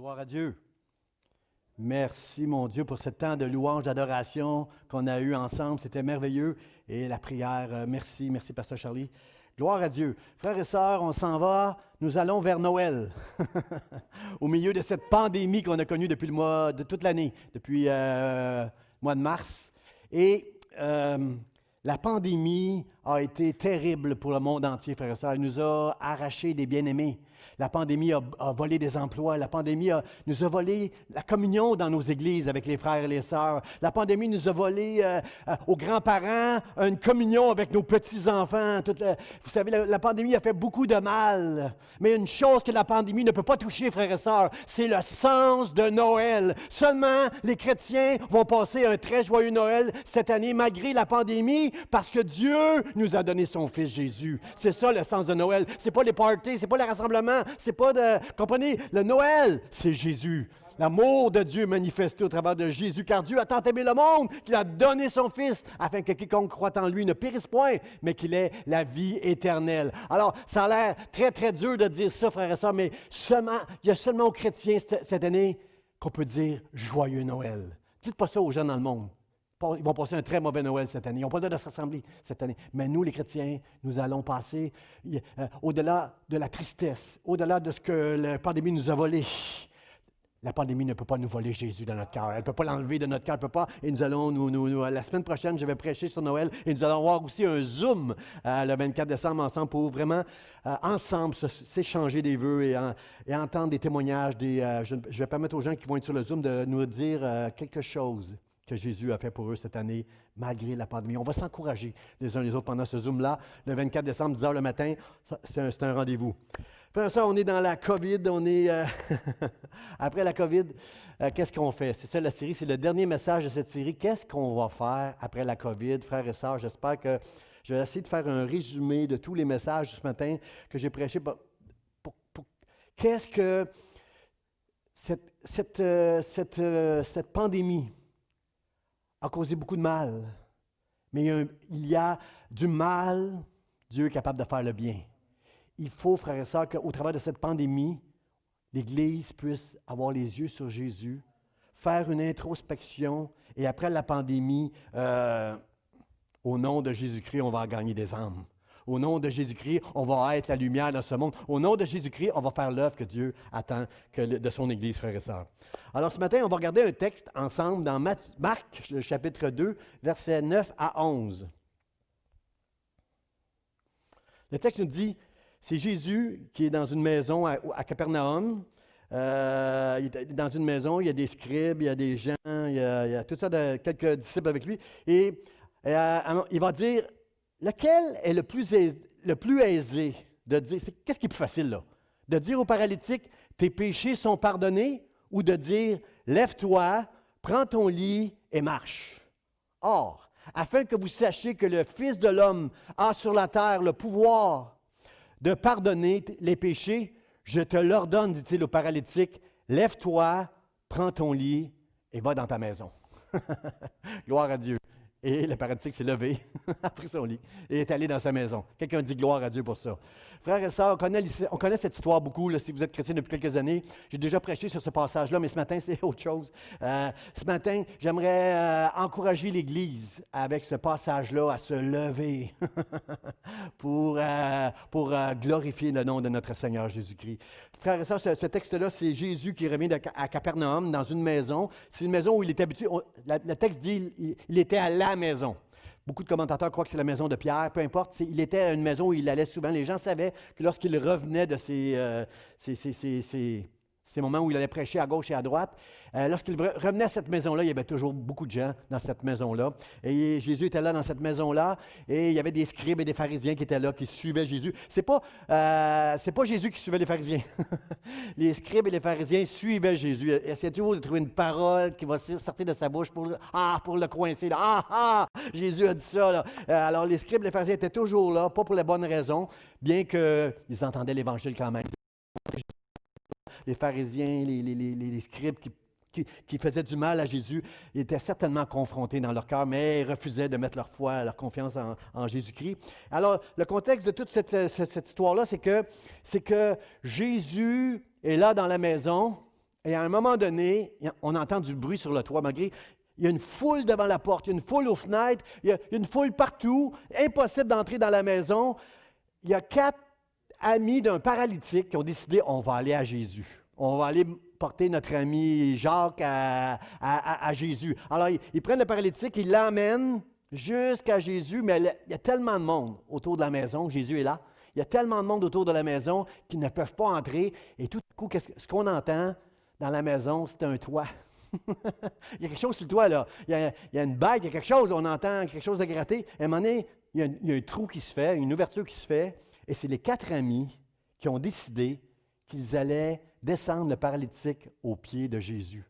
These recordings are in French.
Gloire à Dieu. Merci, mon Dieu, pour ce temps de louange, d'adoration qu'on a eu ensemble. C'était merveilleux. Et la prière, merci, Pasteur Charlie. Gloire à Dieu. Frères et sœurs, on s'en va. Nous allons vers Noël. Au milieu de cette pandémie qu'on a connue depuis le mois de toute l'année, depuis le mois de mars. Et la pandémie a été terrible pour le monde entier, frères et sœurs. Elle nous a arraché des bien-aimés. La pandémie a volé des emplois. La pandémie nous a volé la communion dans nos églises avec les frères et les sœurs. La pandémie nous a volé aux grands-parents une communion avec nos petits-enfants. Vous savez, la pandémie a fait beaucoup de mal. Mais une chose que la pandémie ne peut pas toucher, frères et sœurs, c'est le sens de Noël. Seulement, les chrétiens vont passer un très joyeux Noël cette année, malgré la pandémie, parce que Dieu nous a donné son Fils Jésus. C'est ça le sens de Noël. C'est pas les parties, c'est pas les rassemblements, c'est pas de... Comprenez, le Noël, c'est Jésus. L'amour de Dieu manifesté au travers de Jésus, car Dieu a tant aimé le monde qu'il a donné son Fils, afin que quiconque croit en lui ne périsse point, mais qu'il ait la vie éternelle. Alors, ça a l'air très, très dur de dire ça, frères et sœurs, mais il y a seulement aux chrétiens cette année qu'on peut dire « Joyeux Noël ». Dites pas ça aux gens dans le monde. Ils vont passer un très mauvais Noël cette année. Ils n'ont pas le droit de se rassembler cette année. Mais nous, les chrétiens, nous allons passer au-delà de la tristesse, au-delà de ce que la pandémie nous a volé. La pandémie ne peut pas nous voler Jésus dans notre cœur. Elle ne peut pas l'enlever de notre cœur. Elle ne peut pas. Et nous allons, la semaine prochaine, je vais prêcher sur Noël et nous allons avoir aussi un Zoom le 24 décembre ensemble pour vraiment, ensemble, s'échanger des vœux et entendre des témoignages. Je vais permettre aux gens qui vont être sur le Zoom de nous dire quelque chose que Jésus a fait pour eux cette année, malgré la pandémie. On va s'encourager les uns les autres pendant ce Zoom-là. Le 24 décembre, 10h le matin, c'est un rendez-vous. Après ça, on est dans la COVID, après la COVID, qu'est-ce qu'on fait? C'est ça la série, c'est le dernier message de cette série. Qu'est-ce qu'on va faire après la COVID? Frères et sœurs, j'espère que je vais essayer de faire un résumé de tous les messages ce matin que j'ai prêchés. Qu'est-ce que cette pandémie a causé beaucoup de mal. Mais il y a du mal, Dieu est capable de faire le bien. Il faut, frères et sœurs, qu'au travers de cette pandémie, l'Église puisse avoir les yeux sur Jésus, faire une introspection, et après la pandémie, au nom de Jésus-Christ, on va gagner des âmes. Au nom de Jésus-Christ, on va être la lumière dans ce monde. Au nom de Jésus-Christ, on va faire l'œuvre que Dieu attend de son Église, frères et sœurs. Alors ce matin, on va regarder un texte ensemble dans Marc, le chapitre 2, versets 9 à 11. Le texte nous dit, c'est Jésus qui est dans une maison à Capernaum. Il est dans une maison, il y a des scribes, il y a des gens, il y a tout ça, quelques disciples avec lui. Et il va dire, lequel est le plus aisé de dire, qu'est-ce qui est plus facile là? De dire au paralytique, tes péchés sont pardonnés, ou de dire, lève-toi, prends ton lit et marche. Or, afin que vous sachiez que le Fils de l'homme a sur la terre le pouvoir de pardonner les péchés, je te l'ordonne, dit-il au paralytique, lève-toi, prends ton lit et va dans ta maison. Gloire à Dieu. Et le paralytique s'est levé, a pris son lit et est allé dans sa maison. Quelqu'un dit gloire à Dieu pour ça. Frères et sœurs, on connaît cette histoire beaucoup, là, si vous êtes chrétiens depuis quelques années. J'ai déjà prêché sur ce passage-là, mais ce matin, c'est autre chose. Ce matin, j'aimerais encourager l'Église avec ce passage-là à se lever pour glorifier le nom de notre Seigneur Jésus-Christ. Frères et sœurs, ce texte-là, c'est Jésus qui revient à Capernaum, dans une maison. C'est une maison où il est habitué. Le texte dit il était à la maison. Beaucoup de commentateurs croient que c'est la maison de Pierre, peu importe. Il était à une maison où il allait souvent. Les gens savaient que lorsqu'il revenait de ces moments où il allait prêcher à gauche et à droite, lorsqu'il revenait à cette maison-là, il y avait toujours beaucoup de gens dans cette maison-là. Et Jésus était là dans cette maison-là, et il y avait des scribes et des pharisiens qui étaient là, qui suivaient Jésus. C'est pas Jésus qui suivait les pharisiens. Les scribes et les pharisiens suivaient Jésus. Essayaient toujours de trouver une parole qui va sortir de sa bouche pour le coincer. Là. Jésus a dit ça. Là. Alors les scribes et les pharisiens étaient toujours là, pas pour les bonnes raisons, bien qu'ils entendaient l'Évangile quand même. Les pharisiens, les scribes qui faisaient du mal à Jésus étaient certainement confrontés dans leur cœur, mais refusaient de mettre leur foi, leur confiance en Jésus-Christ. Alors, le contexte de toute cette histoire-là, c'est que Jésus est là dans la maison Et à un moment donné, on entend du bruit sur le toit, malgré. Il y a une foule devant la porte, il y a une foule aux fenêtres, il y a une foule partout, impossible d'entrer dans la maison. Il y a 4 amis d'un paralytique qui ont décidé, on va aller à Jésus. On va aller porter notre ami Jacques à Jésus. Alors, ils prennent le paralytique, ils l'emmènent jusqu'à Jésus, mais il y a tellement de monde autour de la maison, Jésus est là. Il y a tellement de monde autour de la maison qu'ils ne peuvent pas entrer. Et tout à coup, ce qu'on entend dans la maison, c'est un toit. Il y a quelque chose sur le toit, là. Il y a une bague, il y a quelque chose, on entend quelque chose de gratter. À un moment donné, il y a un trou qui se fait, une ouverture qui se fait, et c'est les 4 amis qui ont décidé qu'ils allaient descendre le paralytique aux pieds de Jésus.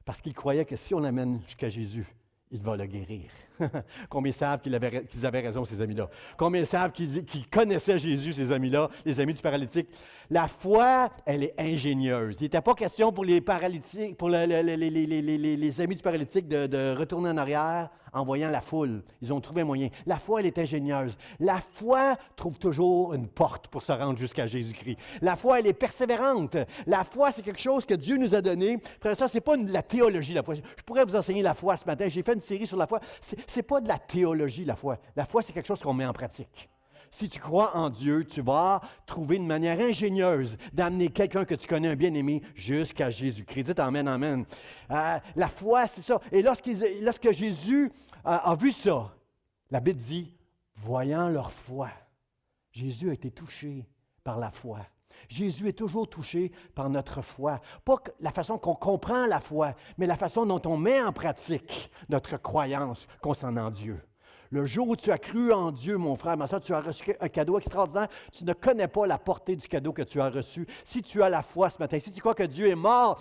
Parce qu'ils croyaient que si on l'amène jusqu'à Jésus, il va le guérir. Combien savent qu'ils avaient raison, ces amis-là? Combien savent qu'ils connaissaient Jésus, ces amis-là, les amis du paralytique? La foi, elle est ingénieuse. Il n'était pas question pour les paralytiques, pour les amis du paralytique de retourner en arrière en voyant la foule. Ils ont trouvé un moyen. La foi, elle est ingénieuse. La foi trouve toujours une porte pour se rendre jusqu'à Jésus-Christ. La foi, elle est persévérante. La foi, c'est quelque chose que Dieu nous a donné. Frère, ça, ce n'est pas la théologie, la foi. Je pourrais vous enseigner la foi ce matin. J'ai fait une série sur la foi. Ce n'est pas de la théologie, la foi. La foi, c'est quelque chose qu'on met en pratique. Si tu crois en Dieu, tu vas trouver une manière ingénieuse d'amener quelqu'un que tu connais, un bien-aimé, jusqu'à Jésus-Christ. Dites amen, amen. La foi, c'est ça. Et lorsque Jésus a vu ça, la Bible dit, voyant leur foi, Jésus a été touché par la foi. Jésus est toujours touché par notre foi. Pas la façon qu'on comprend la foi, mais la façon dont on met en pratique notre croyance concernant Dieu. Le jour où tu as cru en Dieu, mon frère, ma soeur, tu as reçu un cadeau extraordinaire. Tu ne connais pas la portée du cadeau que tu as reçu. Si tu as la foi ce matin, si tu crois que Dieu est mort,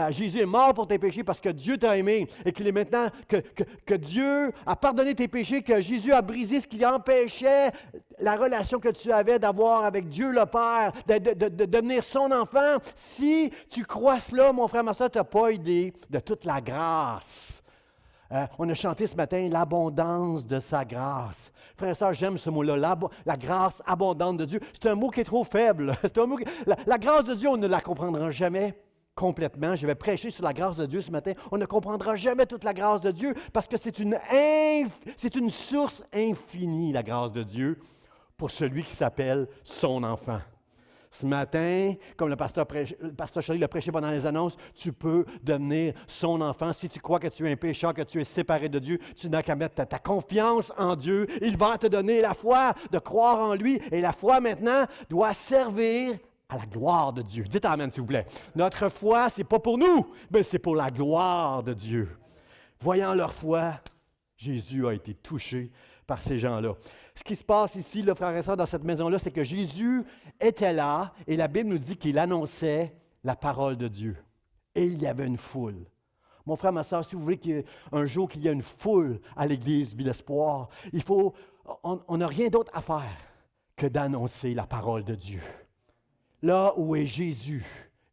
Jésus est mort pour tes péchés parce que Dieu t'a aimé et qu'il est maintenant que Dieu a pardonné tes péchés, que Jésus a brisé ce qui empêchait la relation que tu avais d'avoir avec Dieu le Père, de devenir son enfant. Si tu crois cela, mon frère, ma soeur, tu n'as pas idée de toute la grâce. On a chanté ce matin l'abondance de sa grâce. Frère et sœur, j'aime ce mot-là, la grâce abondante de Dieu. C'est un mot qui est trop faible. La grâce de Dieu, on ne la comprendra jamais complètement. Je vais prêcher sur la grâce de Dieu ce matin. On ne comprendra jamais toute la grâce de Dieu parce que c'est une source infinie, la grâce de Dieu, pour celui qui s'appelle son enfant. Ce matin, comme le pasteur Charlie l'a prêché pendant les annonces, tu peux devenir son enfant. Si tu crois que tu es un pécheur, que tu es séparé de Dieu, tu n'as qu'à mettre ta confiance en Dieu. Il va te donner la foi de croire en lui. Et la foi, maintenant, doit servir à la gloire de Dieu. Dites amen, s'il vous plaît. Notre foi, ce n'est pas pour nous, mais c'est pour la gloire de Dieu. Voyant leur foi, Jésus a été touché par ces gens-là. Ce qui se passe ici, là, frères et sœurs, dans cette maison-là, c'est que Jésus était là et la Bible nous dit qu'il annonçait la parole de Dieu. Et il y avait une foule. Mon frère, ma sœur, si vous voulez qu'un jour qu'il y ait une foule à l'Église Vie d'Espoir, on n'a rien d'autre à faire que d'annoncer la parole de Dieu. Là où est Jésus,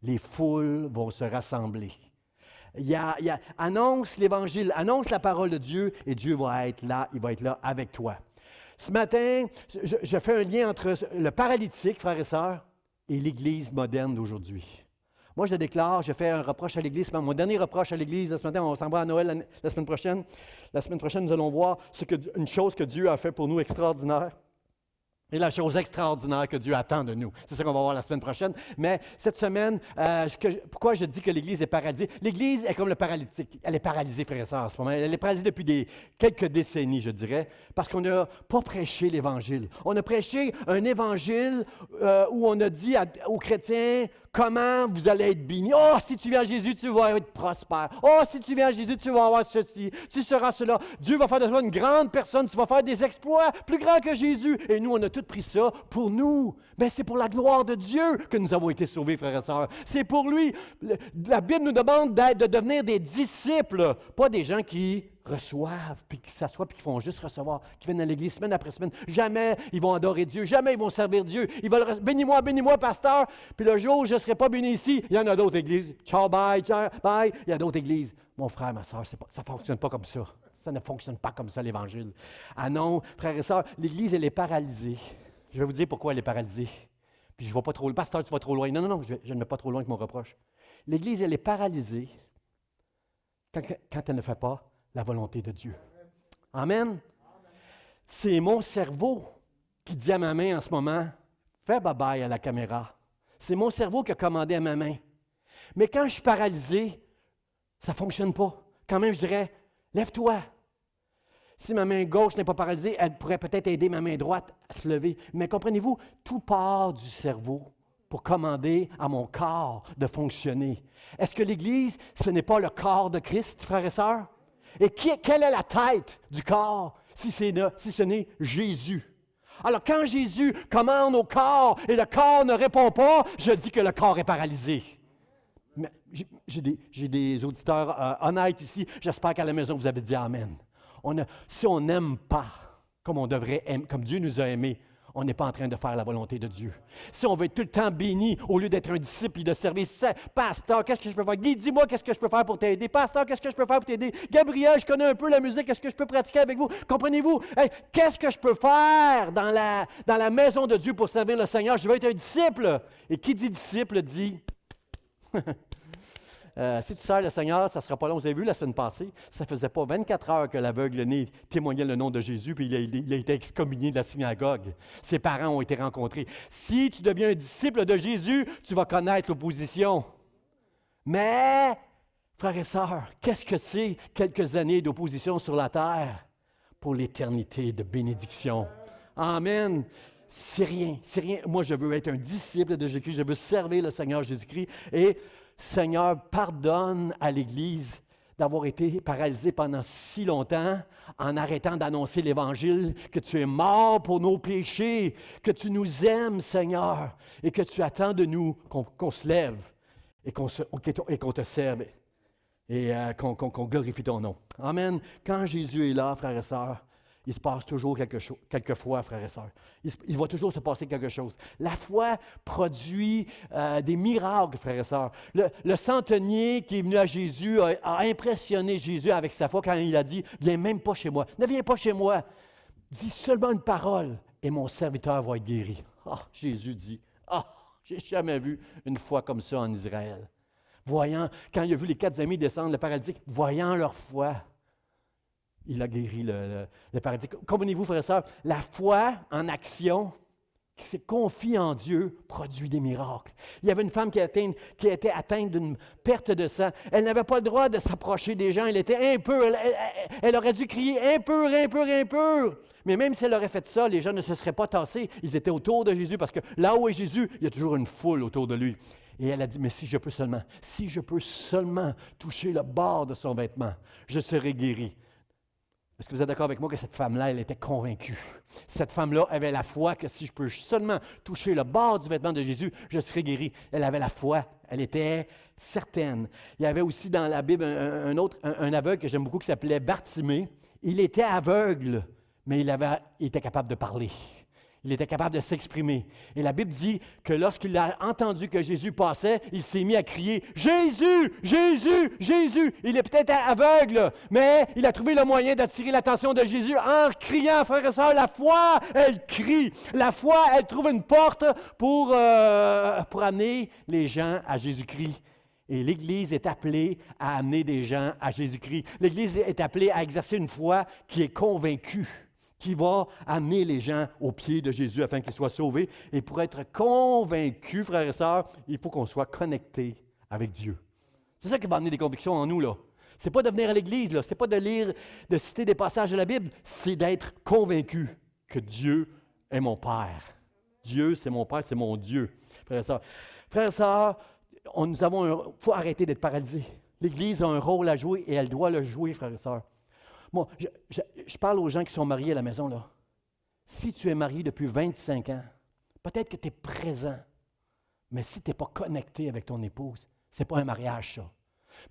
les foules vont se rassembler. Annonce l'Évangile, annonce la parole de Dieu et Dieu va être là, il va être là avec toi. Ce matin, je fais un lien entre le paralytique, frères et sœurs, et l'Église moderne d'aujourd'hui. Moi, je déclare, je fais un reproche à l'Église. Mon dernier reproche à l'Église, ce matin, on s'en va à Noël la semaine prochaine. La semaine prochaine, nous allons voir une chose que Dieu a fait pour nous extraordinaire. Et la chose extraordinaire que Dieu attend de nous. C'est ça qu'on va voir la semaine prochaine. Mais cette semaine, pourquoi je dis que l'Église est paralysée? L'Église est comme le paralytique. Elle est paralysée, frères et sœurs, en ce moment. Elle est paralysée depuis quelques décennies, je dirais, parce qu'on n'a pas prêché l'Évangile. On a prêché un Évangile où on a dit aux chrétiens comment vous allez être bénis. Oh, si tu viens à Jésus, tu vas être prospère. Oh, si tu viens à Jésus, tu vas avoir ceci, tu seras cela. Dieu va faire de toi une grande personne, tu vas faire des exploits plus grands que Jésus. Et nous, on a tout pris ça pour nous. Mais c'est pour la gloire de Dieu que nous avons été sauvés, frères et sœurs. C'est pour lui. La Bible nous demande de devenir des disciples, pas des gens qui reçoivent, puis qui s'assoient, puis qui font juste recevoir, qui viennent à l'Église semaine après semaine. Jamais ils vont adorer Dieu, jamais ils vont servir Dieu. Ils veulent bénis-moi, pasteur. Puis le jour où je ne serai pas béni ici, il y en a d'autres églises. Ciao, bye, bye. Il y a d'autres églises. Mon frère, ma soeur, ça ne fonctionne pas comme ça. Ça ne fonctionne pas comme ça, l'Évangile. Ah non, frères et sœurs, l'Église, elle est paralysée. Je vais vous dire pourquoi elle est paralysée. Puis je ne vais pas trop loin. Pasteur, tu vas trop loin. Non, je ne vais pas trop loin avec mon reproche. l'Église, elle est paralysée quand elle ne fait pas la volonté de Dieu. Amen. C'est mon cerveau qui dit à ma main en ce moment, fais bye-bye à la caméra. C'est mon cerveau qui a commandé à ma main. Mais quand je suis paralysé, ça ne fonctionne pas. Quand même, je dirais, lève-toi. Si ma main gauche n'est pas paralysée, elle pourrait peut-être aider ma main droite à se lever. Mais comprenez-vous, tout part du cerveau pour commander à mon corps de fonctionner. Est-ce que l'Église, ce n'est pas le corps de Christ, frères et sœurs? Et quelle est la tête du corps si ce n'est Jésus? Alors quand Jésus commande au corps et le corps ne répond pas, je dis que le corps est paralysé. Mais j'ai des auditeurs honnêtes ici. J'espère qu'à la maison, vous avez dit Amen. Si on n'aime pas comme on devrait aimer, comme Dieu nous a aimés, on n'est pas en train de faire la volonté de Dieu. Si on veut être tout le temps béni, au lieu d'être un disciple et de servir, pasteur, qu'est-ce que je peux faire? Guy, dis-moi qu'est-ce que je peux faire pour t'aider. Pasteur, qu'est-ce que je peux faire pour t'aider? Gabriel, je connais un peu la musique, est-ce que je peux pratiquer avec vous? Comprenez-vous? Hey, qu'est-ce que je peux faire dans la maison de Dieu pour servir le Seigneur? Je veux être un disciple. Et qui dit disciple dit... si tu sers le Seigneur, ça ne sera pas long. Vous avez vu la semaine passée, ça ne faisait pas 24 heures que l'aveugle né témoignait le nom de Jésus, puis il a été excommunié de la synagogue. Ses parents ont été rencontrés. Si tu deviens un disciple de Jésus, tu vas connaître l'opposition. Mais, frères et sœurs, qu'est-ce que c'est quelques années d'opposition sur la terre pour l'éternité de bénédiction? Amen. C'est rien, c'est rien. Moi, je veux être un disciple de Jésus-Christ, je veux servir le Seigneur Jésus-Christ et Seigneur, pardonne à l'Église d'avoir été paralysée pendant si longtemps en arrêtant d'annoncer l'Évangile, que tu es mort pour nos péchés, que tu nous aimes, Seigneur, et que tu attends de nous qu'on se lève et qu'on te serve et qu'on glorifie ton nom. Amen. Quand Jésus est là, frères et sœurs, il se passe toujours quelque chose, quelquefois, frères et sœurs. Il va toujours se passer quelque chose. La foi produit des miracles, frères et sœurs. Le centenier qui est venu à Jésus a impressionné Jésus avec sa foi quand il a dit « Viens même pas chez moi, ne viens pas chez moi, dis seulement une parole et mon serviteur va être guéri. » Ah, Jésus dit « Ah, j'ai jamais vu une foi comme ça en Israël. » Voyant, quand il a vu les 4 amis descendre le paralytique, voyant leur foi, il a guéri le paralytique. Comprenez-vous, frères et sœurs, la foi en action, qui se confie en Dieu, produit des miracles. Il y avait une femme qui était atteinte d'une perte de sang. Elle n'avait pas le droit de s'approcher des gens. Elle était impure. Elle aurait dû crier « impur, impur, impur ». Mais même si elle aurait fait ça, les gens ne se seraient pas tassés. Ils étaient autour de Jésus parce que là où est Jésus, il y a toujours une foule autour de lui. Et elle a dit, mais si je peux seulement toucher le bord de son vêtement, je serai guéri. Est-ce que vous êtes d'accord avec moi que cette femme-là, elle était convaincue? Cette femme-là avait la foi que si je peux seulement toucher le bord du vêtement de Jésus, je serai guéri. Elle avait la foi, elle était certaine. Il y avait aussi dans la Bible un aveugle que j'aime beaucoup qui s'appelait Bartimée. Il était aveugle, mais il était capable de parler. Il était capable de s'exprimer. Et la Bible dit que lorsqu'il a entendu que Jésus passait, il s'est mis à crier « Jésus! Jésus! Jésus! » Il est peut-être aveugle, mais il a trouvé le moyen d'attirer l'attention de Jésus en criant, frères et sœurs, la foi, elle crie. La foi, elle trouve une porte pour amener les gens à Jésus-Christ. Et l'Église est appelée à amener des gens à Jésus-Christ. L'Église est appelée à exercer une foi qui est convaincue, qui va amener les gens aux pieds de Jésus afin qu'ils soient sauvés. Et pour être convaincus, frères et sœurs, il faut qu'on soit connecté avec Dieu. C'est ça qui va amener des convictions en nous, là. C'est pas de venir à l'Église, là. C'est pas de lire, de citer des passages de la Bible. C'est d'être convaincu que Dieu est mon Père. Dieu, c'est mon Père, c'est mon Dieu. Frères et sœurs, il faut arrêter d'être paralysé. L'Église a un rôle à jouer et elle doit le jouer, frères et sœurs. Moi, je parle aux gens qui sont mariés à la maison, là. Si tu es marié depuis 25 ans, peut-être que tu es présent, mais si tu n'es pas connecté avec ton épouse, ce n'est pas un mariage, ça.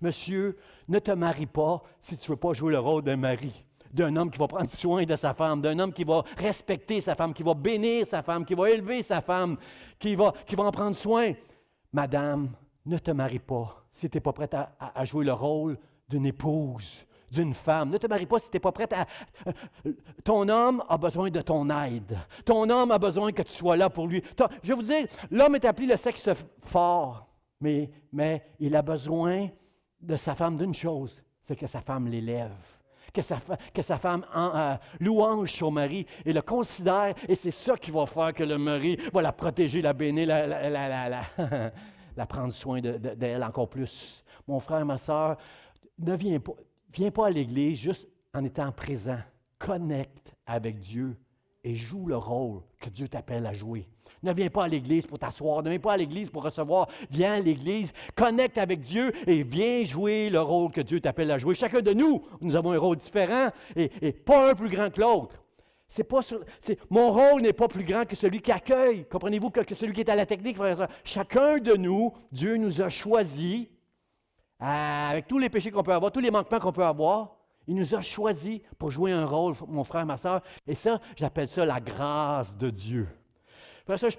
Monsieur, ne te marie pas si tu ne veux pas jouer le rôle d'un mari, d'un homme qui va prendre soin de sa femme, d'un homme qui va respecter sa femme, qui va bénir sa femme, qui va élever sa femme, qui va en prendre soin. Madame, ne te marie pas si tu n'es pas prête à jouer le rôle d'une épouse, d'une femme. Ne te marie pas si tu n'es pas prête à... Ton homme a besoin de ton aide. Ton homme a besoin que tu sois là pour lui. Je vais vous dire, l'homme est appelé le sexe fort. Mais il a besoin de sa femme d'une chose, c'est que sa femme l'élève. Que sa femme louange son mari et le considère, et c'est ça qui va faire que le mari va la protéger, la bénir, la prendre soin d'elle encore plus. Mon frère, ma soeur, ne viens pas à l'Église juste en étant présent. Connecte avec Dieu et joue le rôle que Dieu t'appelle à jouer. Ne viens pas à l'Église pour t'asseoir, ne viens pas à l'Église pour recevoir. Viens à l'Église, connecte avec Dieu et viens jouer le rôle que Dieu t'appelle à jouer. Chacun de nous, nous avons un rôle différent et pas un plus grand que l'autre. Mon rôle n'est pas plus grand que celui qui accueille. Comprenez-vous que celui qui est à la technique, frères et sœurs. Chacun de nous, Dieu nous a choisis, avec tous les péchés qu'on peut avoir, tous les manquements qu'on peut avoir, il nous a choisis pour jouer un rôle, mon frère, ma soeur. Et ça, j'appelle ça la grâce de Dieu. Après ça,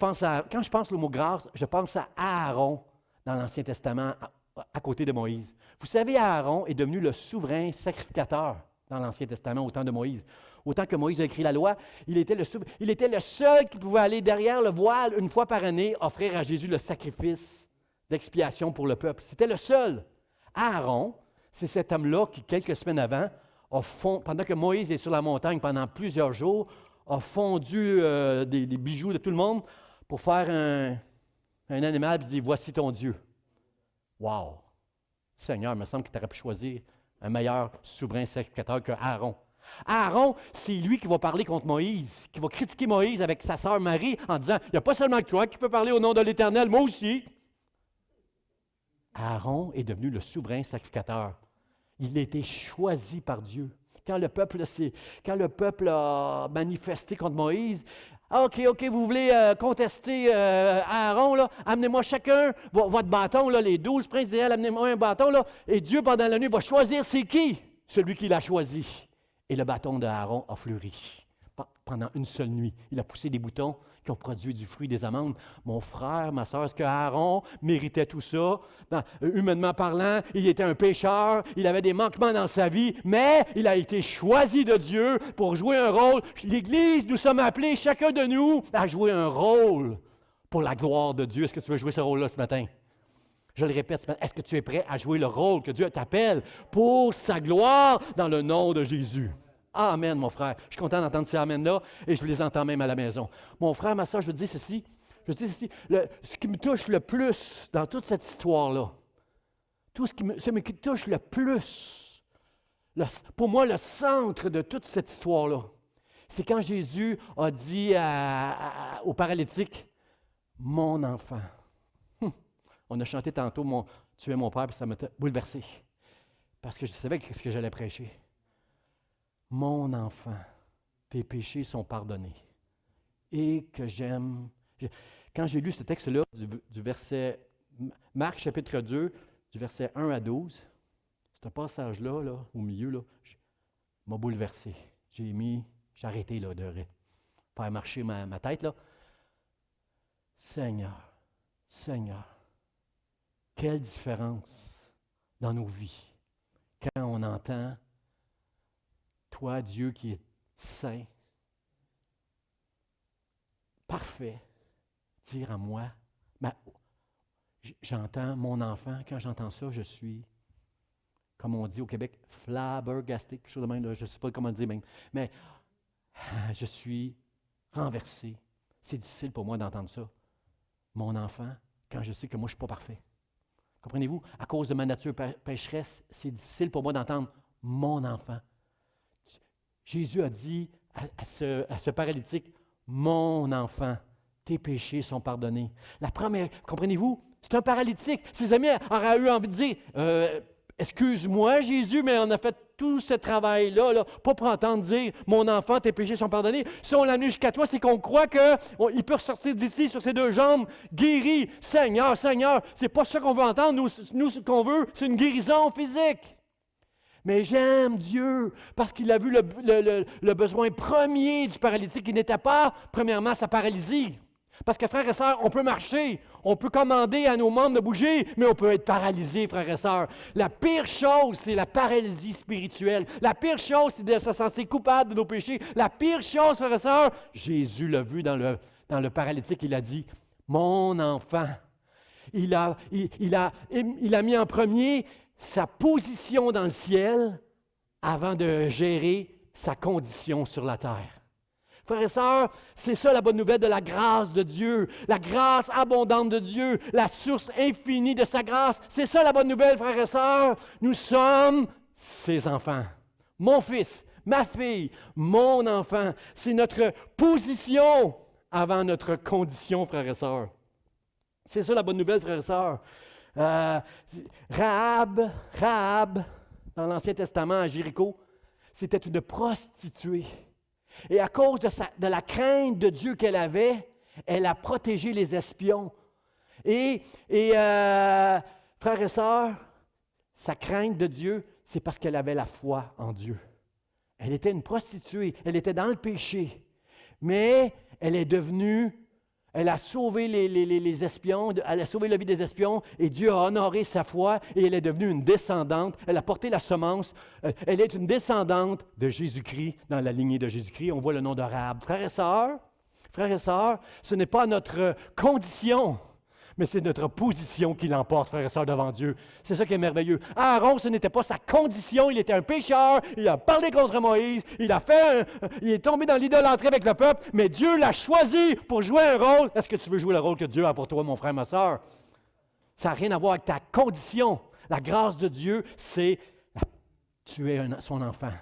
quand je pense le mot grâce, je pense à Aaron dans l'Ancien Testament, à côté de Moïse. Vous savez, Aaron est devenu le souverain sacrificateur dans l'Ancien Testament au temps de Moïse. Au temps que Moïse a écrit la loi, il était le seul qui pouvait aller derrière le voile une fois par année, offrir à Jésus le sacrifice d'expiation pour le peuple. C'était le seul. Aaron, c'est cet homme-là qui, quelques semaines avant, pendant que Moïse est sur la montagne pendant plusieurs jours, a fondu des bijoux de tout le monde pour faire un animal et dit « Voici ton Dieu ». Wow! Seigneur, il me semble que tu aurais pu choisir un meilleur souverain sacrificateur que Aaron. Aaron, c'est lui qui va parler contre Moïse, qui va critiquer Moïse avec sa sœur Marie en disant « Il n'y a pas seulement que toi qui peux parler au nom de l'Éternel, moi aussi ». Aaron est devenu le souverain sacrificateur. Il a été choisi par Dieu. Quand le peuple a manifesté contre Moïse, OK, vous voulez contester Aaron, là, amenez-moi chacun votre bâton, là, les 12 princes d'Israël, amenez-moi un bâton, là, et Dieu, pendant la nuit, va choisir c'est qui? Celui qui l'a choisi. Et le bâton d'Aaron a fleuri pendant une seule nuit. Il a poussé des boutons qui ont produit du fruit des amandes. Mon frère, ma soeur, est-ce que Aaron méritait tout ça? Humainement parlant, il était un pécheur, il avait des manquements dans sa vie, mais il a été choisi de Dieu pour jouer un rôle. L'Église, nous sommes appelés, chacun de nous, à jouer un rôle pour la gloire de Dieu. Est-ce que tu veux jouer ce rôle-là ce matin? Je le répète, est-ce que tu es prêt à jouer le rôle que Dieu t'appelle pour sa gloire dans le nom de Jésus? Amen, mon frère. Je suis content d'entendre ces amens-là et je les entends même à la maison. Mon frère, ma soeur, je dis ceci. Ce qui me touche le plus dans toute cette histoire-là, ce qui me touche le plus, pour moi, le centre de toute cette histoire-là, c'est quand Jésus a dit au paralytique, « Mon enfant ». On a chanté tantôt « Tu es mon Père », puis ça m'a bouleversé. Parce que je savais ce que j'allais prêcher. Mon enfant, tes péchés sont pardonnés. Et que j'aime. Quand j'ai lu ce texte-là, du verset Marc chapitre 2, du verset 1 à 12, ce passage-là, là, au milieu, là, m'a bouleversé. J'ai arrêté là, de faire marcher ma tête. Là. Seigneur, quelle différence dans nos vies quand on entend toi, Dieu qui est saint, parfait, dire à moi, j'entends mon enfant, quand j'entends ça, je suis, comme on dit au Québec, flabbergasté, quelque chose de même, là, je ne sais pas comment le dire même, mais je suis renversé. C'est difficile pour moi d'entendre ça. Mon enfant, quand je sais que moi, je ne suis pas parfait. Comprenez-vous? À cause de ma nature pécheresse, c'est difficile pour moi d'entendre mon enfant. Jésus a dit à ce paralytique, « Mon enfant, tes péchés sont pardonnés. » La première, comprenez-vous? C'est un paralytique. Ses amis auraient eu envie de dire, « Excuse-moi, Jésus, mais on a fait tout ce travail-là, là, pas pour entendre dire, « Mon enfant, tes péchés sont pardonnés. » Si on l'amène jusqu'à toi, c'est qu'on croit qu'il peut ressortir d'ici sur ses deux jambes, guéri. Seigneur, c'est pas ça qu'on veut entendre. Nous, ce qu'on veut, c'est une guérison physique. Mais j'aime Dieu parce qu'il a vu le besoin premier du paralytique qui n'était pas, premièrement, sa paralysie. Parce que, frères et sœurs, on peut marcher, on peut commander à nos membres de bouger, mais on peut être paralysé, frères et sœurs. La pire chose, c'est la paralysie spirituelle. La pire chose, c'est de se sentir coupable de nos péchés. La pire chose, frères et sœurs, Jésus l'a vu dans le paralytique, il a dit, « Mon enfant ». Il a mis en premier sa position dans le ciel avant de gérer sa condition sur la terre. Frères et sœurs, c'est ça la bonne nouvelle de la grâce de Dieu, la grâce abondante de Dieu, la source infinie de sa grâce. C'est ça la bonne nouvelle, frères et sœurs. Nous sommes ses enfants. Mon fils, ma fille, mon enfant. C'est notre position avant notre condition, frères et sœurs. C'est ça la bonne nouvelle, frères et sœurs. Rahab, dans l'Ancien Testament, à Jéricho, c'était une prostituée. Et à cause de la crainte de Dieu qu'elle avait, elle a protégé les espions. Et frères et sœurs, sa crainte de Dieu, c'est parce qu'elle avait la foi en Dieu. Elle était une prostituée, elle était dans le péché, mais elle a sauvé les espions, elle a sauvé la vie des espions, et Dieu a honoré sa foi, et elle est devenue une descendante, elle a porté la semence, elle est une descendante de Jésus-Christ, dans la lignée de Jésus-Christ, on voit le nom de Rahab. Frères et sœurs, ce n'est pas notre condition, mais c'est notre position qui l'emporte, frères et sœurs, devant Dieu. C'est ça qui est merveilleux. Aaron, ce n'était pas sa condition, il était un pécheur, il a parlé contre Moïse, il est tombé dans l'idolâtrie avec le peuple, mais Dieu l'a choisi pour jouer un rôle. Est-ce que tu veux jouer le rôle que Dieu a pour toi, mon frère, ma sœur? Ça n'a rien à voir avec ta condition. La grâce de Dieu, c'est tu es son enfant.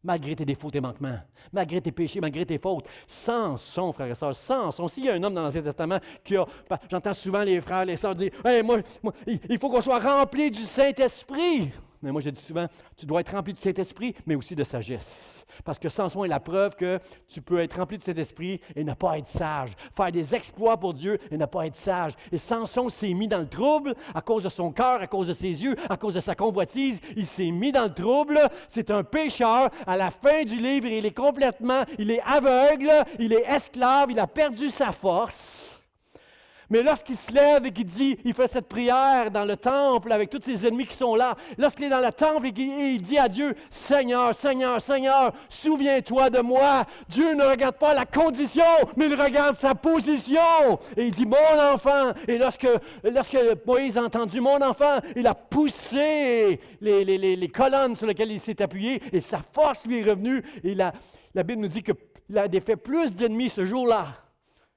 Malgré tes défauts, tes manquements, malgré tes péchés, malgré tes fautes. Samson, frères et sœurs, Samson. S'il y a un homme dans l'Ancien Testament qui a... J'entends souvent les frères, les sœurs dire « Hey, moi, il faut qu'on soit rempli du Saint-Esprit. » Mais moi, je dis souvent, tu dois être rempli du Saint-Esprit, mais aussi de sagesse. Parce que Samson est la preuve que tu peux être rempli du Saint-Esprit et ne pas être sage. Faire des exploits pour Dieu et ne pas être sage. Et Samson s'est mis dans le trouble à cause de son cœur, à cause de ses yeux, à cause de sa convoitise. Il s'est mis dans le trouble. C'est un pécheur. À la fin du livre, il est aveugle, il est esclave, il a perdu sa force. Mais lorsqu'il se lève et qu'il dit, il fait cette prière dans le temple avec tous ses ennemis qui sont là, lorsqu'il est dans le temple et qu'il dit à Dieu, Seigneur, Seigneur, Seigneur, souviens-toi de moi. Dieu ne regarde pas la condition, mais il regarde sa position. Et il dit, mon enfant. Et lorsque Moïse a entendu mon enfant, il a poussé les colonnes sur lesquelles il s'est appuyé et sa force lui est revenue. Et la Bible nous dit qu'il a défait plus d'ennemis ce jour-là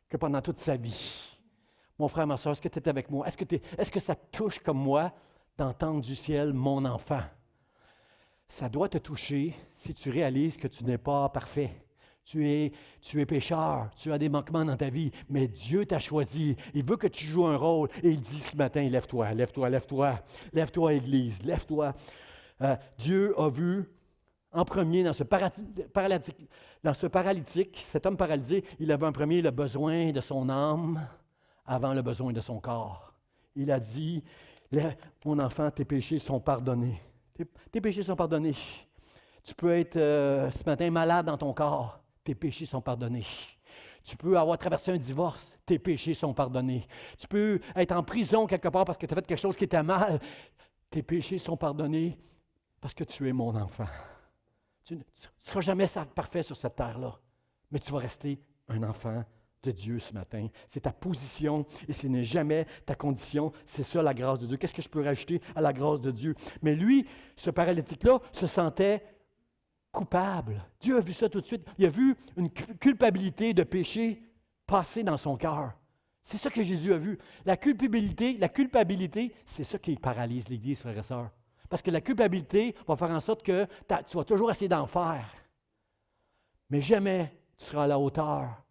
que pendant toute sa vie. Mon frère, ma soeur, est-ce que tu es avec moi? Est-ce que ça te touche comme moi d'entendre du ciel, mon enfant? Ça doit te toucher si tu réalises que tu n'es pas parfait. Tu es pécheur, tu as des manquements dans ta vie, mais Dieu t'a choisi. Il veut que tu joues un rôle. Et il dit ce matin, lève-toi, lève-toi, lève-toi. Lève-toi, Église, lève-toi. Dieu a vu en premier dans ce paralytique, cet homme paralysé, il avait en premier le besoin de son âme avant le besoin de son corps. Il a dit, mon enfant, tes péchés sont pardonnés. Tes péchés sont pardonnés. Tu peux être ce matin malade dans ton corps. Tes péchés sont pardonnés. Tu peux avoir traversé un divorce. Tes péchés sont pardonnés. Tu peux être en prison quelque part parce que tu as fait quelque chose qui était mal. Tes péchés sont pardonnés parce que tu es mon enfant. Tu ne seras jamais parfait sur cette terre-là, mais tu vas rester un enfant de Dieu ce matin. C'est ta position et ce n'est jamais ta condition. C'est ça la grâce de Dieu. Qu'est-ce que je peux rajouter à la grâce de Dieu? Mais lui, ce paralytique-là, se sentait coupable. Dieu a vu ça tout de suite. Il a vu une culpabilité de péché passer dans son cœur. C'est ça que Jésus a vu. La culpabilité, c'est ça qui paralyse l'Église, frères et sœurs. Parce que la culpabilité va faire en sorte que tu vas toujours essayer d'en faire. Mais jamais tu seras à la hauteur.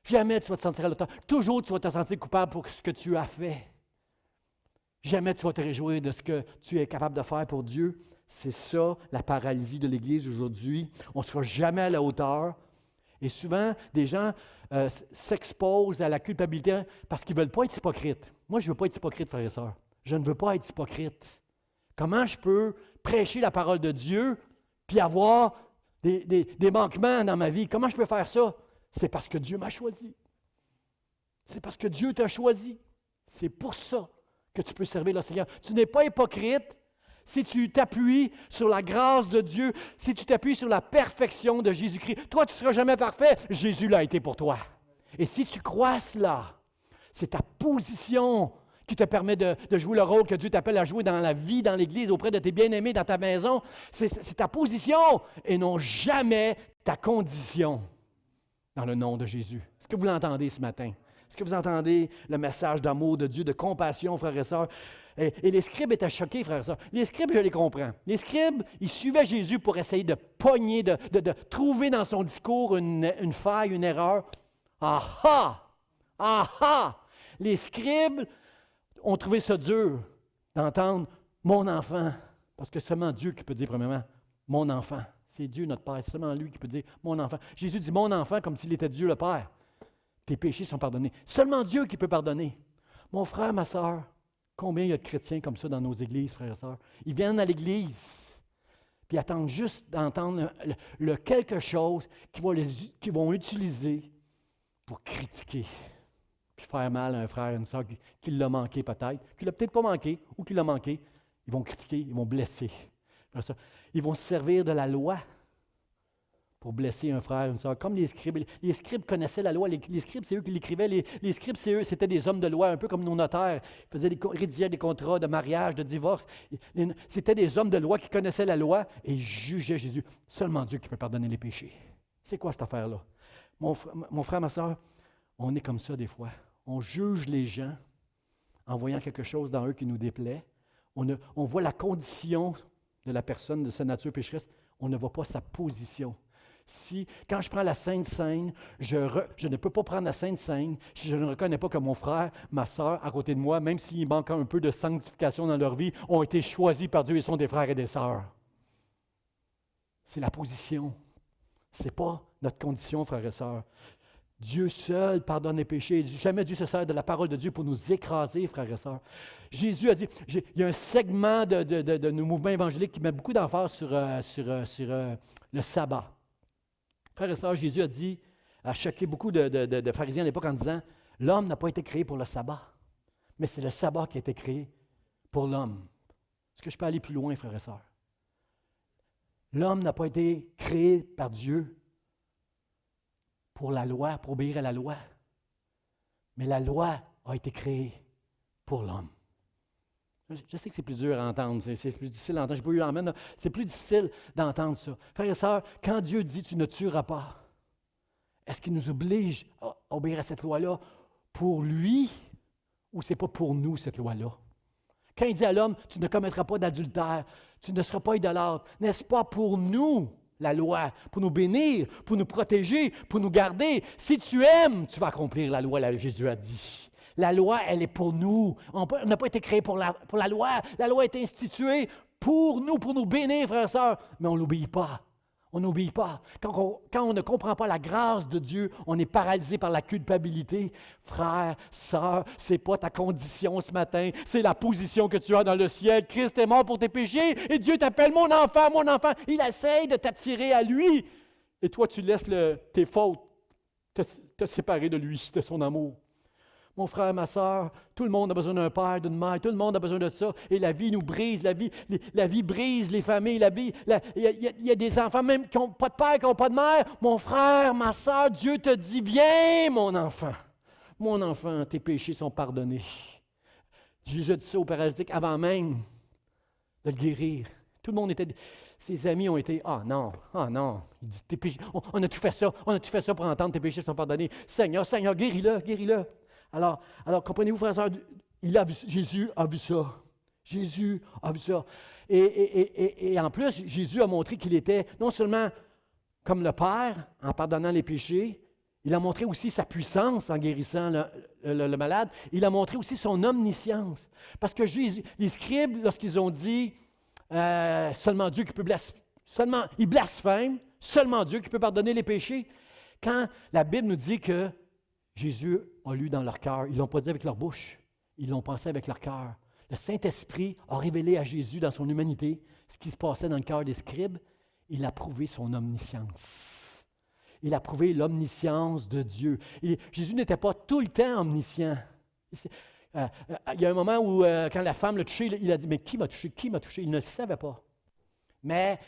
Jamais tu vas te sentir à la hauteur. Toujours tu vas te sentir coupable pour ce que tu as fait. Jamais tu vas te réjouir de ce que tu es capable de faire pour Dieu. C'est ça la paralysie de l'Église aujourd'hui. On ne sera jamais à la hauteur. Et souvent, des gens s'exposent à la culpabilité parce qu'ils ne veulent pas être hypocrites. Moi, je ne veux pas être hypocrite, frères et sœurs. Je ne veux pas être hypocrite. Comment je peux prêcher la parole de Dieu puis avoir des manquements dans ma vie? Comment je peux faire ça? C'est parce que Dieu m'a choisi. C'est parce que Dieu t'a choisi. C'est pour ça que tu peux servir le Seigneur. Tu n'es pas hypocrite si tu t'appuies sur la grâce de Dieu, si tu t'appuies sur la perfection de Jésus-Christ. Toi, tu ne seras jamais parfait. Jésus l'a été pour toi. Et si tu crois cela, c'est ta position qui te permet de jouer le rôle que Dieu t'appelle à jouer dans la vie, dans l'Église, auprès de tes bien-aimés, dans ta maison. C'est ta position et non jamais ta condition dans le nom de Jésus. Est-ce que vous l'entendez ce matin? Est-ce que vous entendez le message d'amour de Dieu, de compassion, frères et sœurs? Et les scribes étaient choqués, frères et sœurs. Les scribes, je les comprends. Les scribes, ils suivaient Jésus pour essayer de pogner, de trouver dans son discours une faille, une erreur. Ah ah! Ah ah! Les scribes ont trouvé ça dur d'entendre « mon enfant ». Parce que seulement Dieu qui peut dire, premièrement, « mon enfant ». C'est Dieu notre Père, c'est seulement lui qui peut dire « mon enfant ». Jésus dit « mon enfant » comme s'il était Dieu le Père. Tes péchés sont pardonnés. Seulement Dieu qui peut pardonner. Mon frère, ma sœur, combien il y a de chrétiens comme ça dans nos églises, frères et sœurs? Ils viennent à l'église, puis ils attendent juste d'entendre le quelque chose qu'ils vont utiliser pour critiquer, puis faire mal à un frère, une sœur qui l'a manqué peut-être, qui l'a peut-être pas manqué, ou qui l'a manqué. Ils vont critiquer, ils vont blesser. Ils vont se servir de la loi pour blesser un frère, une sœur, comme les scribes. Les scribes connaissaient la loi. Les scribes, c'est eux qui l'écrivaient. Les scribes, c'était des hommes de loi, un peu comme nos notaires. Ils rédigeaient des contrats de mariage, de divorce. C'était des hommes de loi qui connaissaient la loi et ils jugeaient Jésus. Seulement Dieu qui peut pardonner les péchés. C'est quoi cette affaire-là? Mon frère, ma sœur, on est comme ça des fois. On juge les gens en voyant quelque chose dans eux qui nous déplaît. On voit la condition de la personne, de sa nature pécheresse. On ne voit pas sa position. Quand je prends la Sainte Seine, je ne peux pas prendre la Sainte Seine si je ne reconnais pas que mon frère, ma sœur, à côté de moi, même s'il manque un peu de sanctification dans leur vie, ont été choisis par Dieu et sont des frères et des sœurs. C'est la position. Ce n'est pas notre condition, frères et sœurs. Dieu seul pardonne les péchés. Jamais Dieu se sert de la parole de Dieu pour nous écraser, frères et sœurs. Jésus a dit, il y a un segment de nos mouvements évangéliques qui met beaucoup d'emphase sur le sabbat. Frères et sœurs, Jésus a choqué beaucoup de pharisiens à l'époque en disant, l'homme n'a pas été créé pour le sabbat, mais c'est le sabbat qui a été créé pour l'homme. Est-ce que je peux aller plus loin, frères et sœurs? L'homme n'a pas été créé par Dieu pour la loi, pour obéir à la loi, mais la loi a été créée pour l'homme. Je sais que c'est plus dur à entendre, c'est plus difficile à entendre. Je peux l'entendre, c'est plus difficile d'entendre ça. Frères et sœurs, quand Dieu dit « tu ne tueras pas », est-ce qu'il nous oblige à obéir à cette loi-là pour lui ou c'est pas pour nous cette loi-là? Quand il dit à l'homme « tu ne commettras pas d'adultère, tu ne seras pas idolâtre », n'est-ce pas pour nous la loi, pour nous bénir, pour nous protéger, pour nous garder? Si tu aimes, tu vas accomplir la loi, là, Jésus a dit. La loi, elle est pour nous. On n'a pas été créé pour la loi. La loi a été instituée pour nous bénir, frères et sœurs. Mais on n'obéit pas. On n'obéit pas. Quand on ne comprend pas la grâce de Dieu, on est paralysé par la culpabilité. Frère, sœur, ce n'est pas ta condition ce matin, c'est la position que tu as dans le ciel. Christ est mort pour tes péchés et Dieu t'appelle mon enfant, mon enfant. Il essaye de t'attirer à lui. Et toi, tu laisses tes fautes te séparer de lui, de son amour. Mon frère, ma sœur, tout le monde a besoin d'un père, d'une mère, tout le monde a besoin de ça. Et la vie nous brise, la vie brise les familles, il y a des enfants même qui n'ont pas de père, qui n'ont pas de mère. Mon frère, ma sœur, Dieu te dit, viens mon enfant, tes péchés sont pardonnés. Jésus a dit ça au paralytique avant même de le guérir. Tout le monde ses amis ont été, ah non. Il dit, tes péchés, on a tout fait ça pour entendre, tes péchés sont pardonnés. Seigneur, guéris-le. Alors, comprenez-vous, frères et sœurs, Jésus a vu ça. Jésus a vu ça. Et en plus, Jésus a montré qu'il était non seulement comme le Père, en pardonnant les péchés, il a montré aussi sa puissance en guérissant le malade. Il a montré aussi son omniscience. Parce que les scribes, lorsqu'ils ont dit seulement Dieu qui peut ils blasphèment, seulement Dieu qui peut pardonner les péchés. Quand la Bible nous dit que Jésus a lu dans leur cœur. Ils ne l'ont pas dit avec leur bouche. Ils l'ont pensé avec leur cœur. Le Saint-Esprit a révélé à Jésus dans son humanité ce qui se passait dans le cœur des scribes. Il a prouvé son omniscience. Il a prouvé l'omniscience de Dieu. Jésus n'était pas tout le temps omniscient. Il y a un moment où, quand la femme l'a touché, il a dit, mais qui m'a touché? Qui m'a touché? Il ne le savait pas. Mais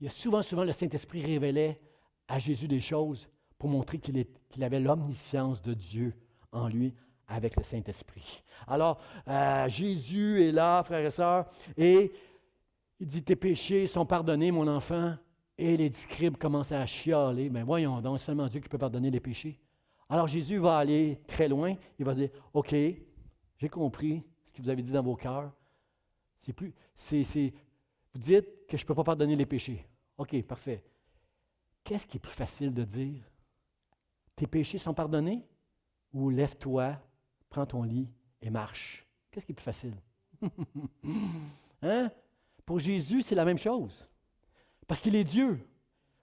il y a souvent, le Saint-Esprit révélait à Jésus des choses pour montrer qu'il avait l'omniscience de Dieu en lui avec le Saint-Esprit. Alors, Jésus est là, frères et sœurs, et il dit, tes péchés sont pardonnés, mon enfant. Et les scribes commencent à chialer. Mais voyons donc, c'est seulement Dieu qui peut pardonner les péchés. Alors Jésus va aller très loin. Il va dire, OK, j'ai compris ce que vous avez dit dans vos cœurs. Vous dites que je ne peux pas pardonner les péchés. OK, parfait. Qu'est-ce qui est plus facile de dire? Tes péchés sont pardonnés? Ou lève-toi, prends ton lit et marche. Qu'est-ce qui est plus facile? Hein? Pour Jésus, c'est la même chose. Parce qu'il est Dieu.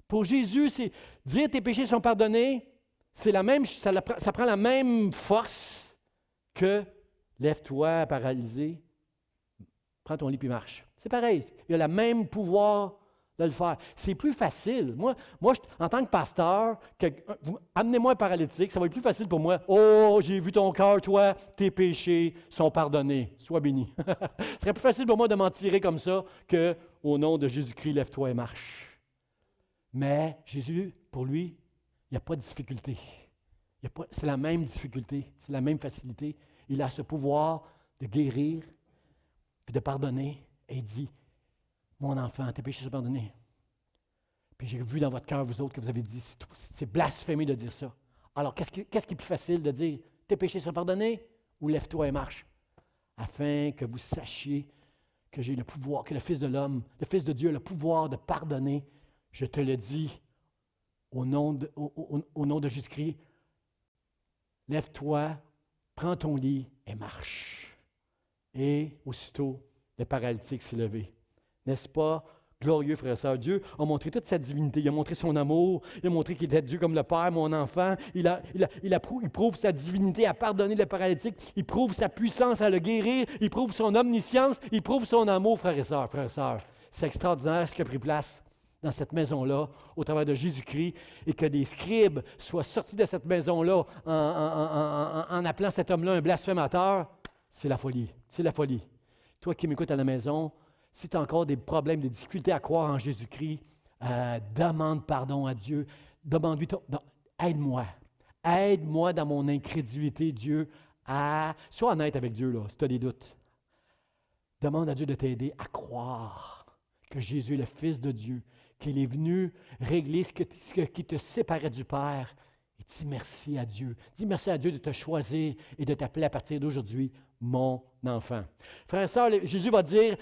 Pour Jésus, c'est dire tes péchés sont pardonnés, c'est la même, ça prend la même force que lève-toi, paralysé, prends ton lit puis marche. C'est pareil. Il y a le même pouvoir de le faire. C'est plus facile. Moi en tant que pasteur, amenez-moi un paralytique, ça va être plus facile pour moi. Oh, j'ai vu ton cœur, toi, tes péchés sont pardonnés. Sois béni. Ce serait plus facile pour moi de m'en tirer comme ça que au nom de Jésus-Christ, lève-toi et marche. Mais Jésus, pour lui, il n'y a pas de difficulté. C'est la même difficulté, c'est la même facilité. Il a ce pouvoir de guérir puis de pardonner. Et il dit, mon enfant, tes péchés sont pardonnés. Puis j'ai vu dans votre cœur, vous autres, que vous avez dit, c'est blasphémé de dire ça. Alors, qu'est-ce qui est plus facile de dire, tes péchés sont pardonnés, ou lève-toi et marche, afin que vous sachiez que j'ai le pouvoir, que le Fils de l'homme, le Fils de Dieu a le pouvoir de pardonner. Je te le dis au nom de Jésus-Christ, lève-toi, prends ton lit et marche. Et aussitôt, le paralytique s'est levé. N'est-ce pas glorieux, frères et sœurs? Dieu a montré toute sa divinité. Il a montré son amour. Il a montré qu'il était Dieu comme le Père, mon enfant. Il prouve sa divinité à pardonner le paralytique. Il prouve sa puissance à le guérir. Il prouve son omniscience. Il prouve son amour, frères et sœurs. C'est extraordinaire ce qui a pris place dans cette maison-là, au travers de Jésus-Christ, et que des scribes soient sortis de cette maison-là en appelant cet homme-là un blasphémateur. C'est la folie. C'est la folie. Toi qui m'écoutes à la maison, si tu as encore des problèmes, des difficultés à croire en Jésus-Christ, demande pardon à Dieu. Demande-lui, aide-moi. Aide-moi dans mon incrédulité, Dieu, sois honnête avec Dieu, là, si tu as des doutes. Demande à Dieu de t'aider à croire que Jésus est le Fils de Dieu, qu'il est venu régler ce qui te séparait du Père. Et dis merci à Dieu. Dis merci à Dieu de te choisir et de t'appeler à partir d'aujourd'hui mon enfant. Frères et sœurs, Jésus va dire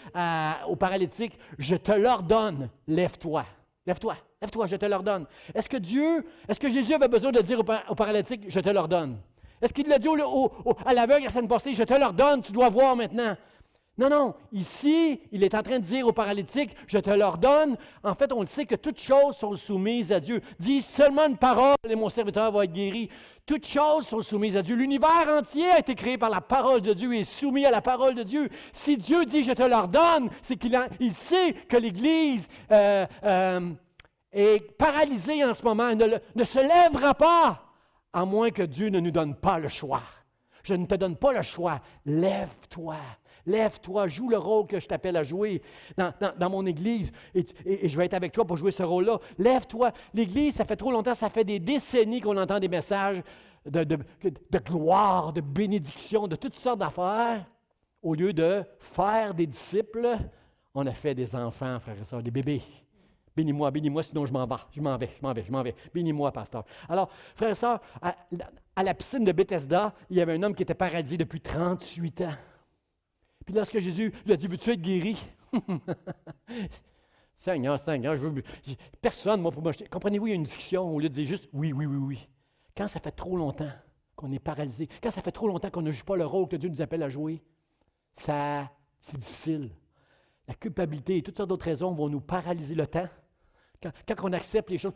au paralytique, je te l'ordonne, lève-toi. Lève-toi, lève-toi, je te l'ordonne. Est-ce que Jésus avait besoin de dire au paralytique, je te l'ordonne? Est-ce qu'il l'a dit à l'aveugle la semaine passée, je te l'ordonne, tu dois voir maintenant? Non. Ici, il est en train de dire au paralytique, je te l'ordonne. En fait, on le sait que toutes choses sont soumises à Dieu. Dis seulement une parole et mon serviteur va être guéri. Toutes choses sont soumises à Dieu. L'univers entier a été créé par la parole de Dieu et est soumis à la parole de Dieu. Si Dieu dit je te l'ordonne, c'est qu'il sait que l'Église est paralysée en ce moment, ne se lèvera pas, à moins que Dieu ne nous donne pas le choix. Je ne te donne pas le choix. Lève-toi. Lève-toi, joue le rôle que je t'appelle à jouer dans mon Église et je vais être avec toi pour jouer ce rôle-là. Lève-toi. L'Église, ça fait trop longtemps, ça fait des décennies qu'on entend des messages de gloire, de bénédiction, de toutes sortes d'affaires. Au lieu de faire des disciples, on a fait des enfants, frères et sœurs, des bébés. Bénis-moi, sinon je m'en vais. Bénis-moi, pasteur. Alors, frères et sœurs, à la piscine de Bethesda, il y avait un homme qui était paralysé depuis 38 ans. Puis lorsque Jésus lui a dit, veux-tu être guéri? Seigneur, personne, moi, pour m'acheter. Comprenez-vous, il y a une discussion au lieu de dire juste oui. Quand ça fait trop longtemps qu'on est paralysé, quand ça fait trop longtemps qu'on ne joue pas le rôle que Dieu nous appelle à jouer, c'est difficile. La culpabilité et toutes sortes d'autres raisons vont nous paralyser le temps. Quand on accepte les choses,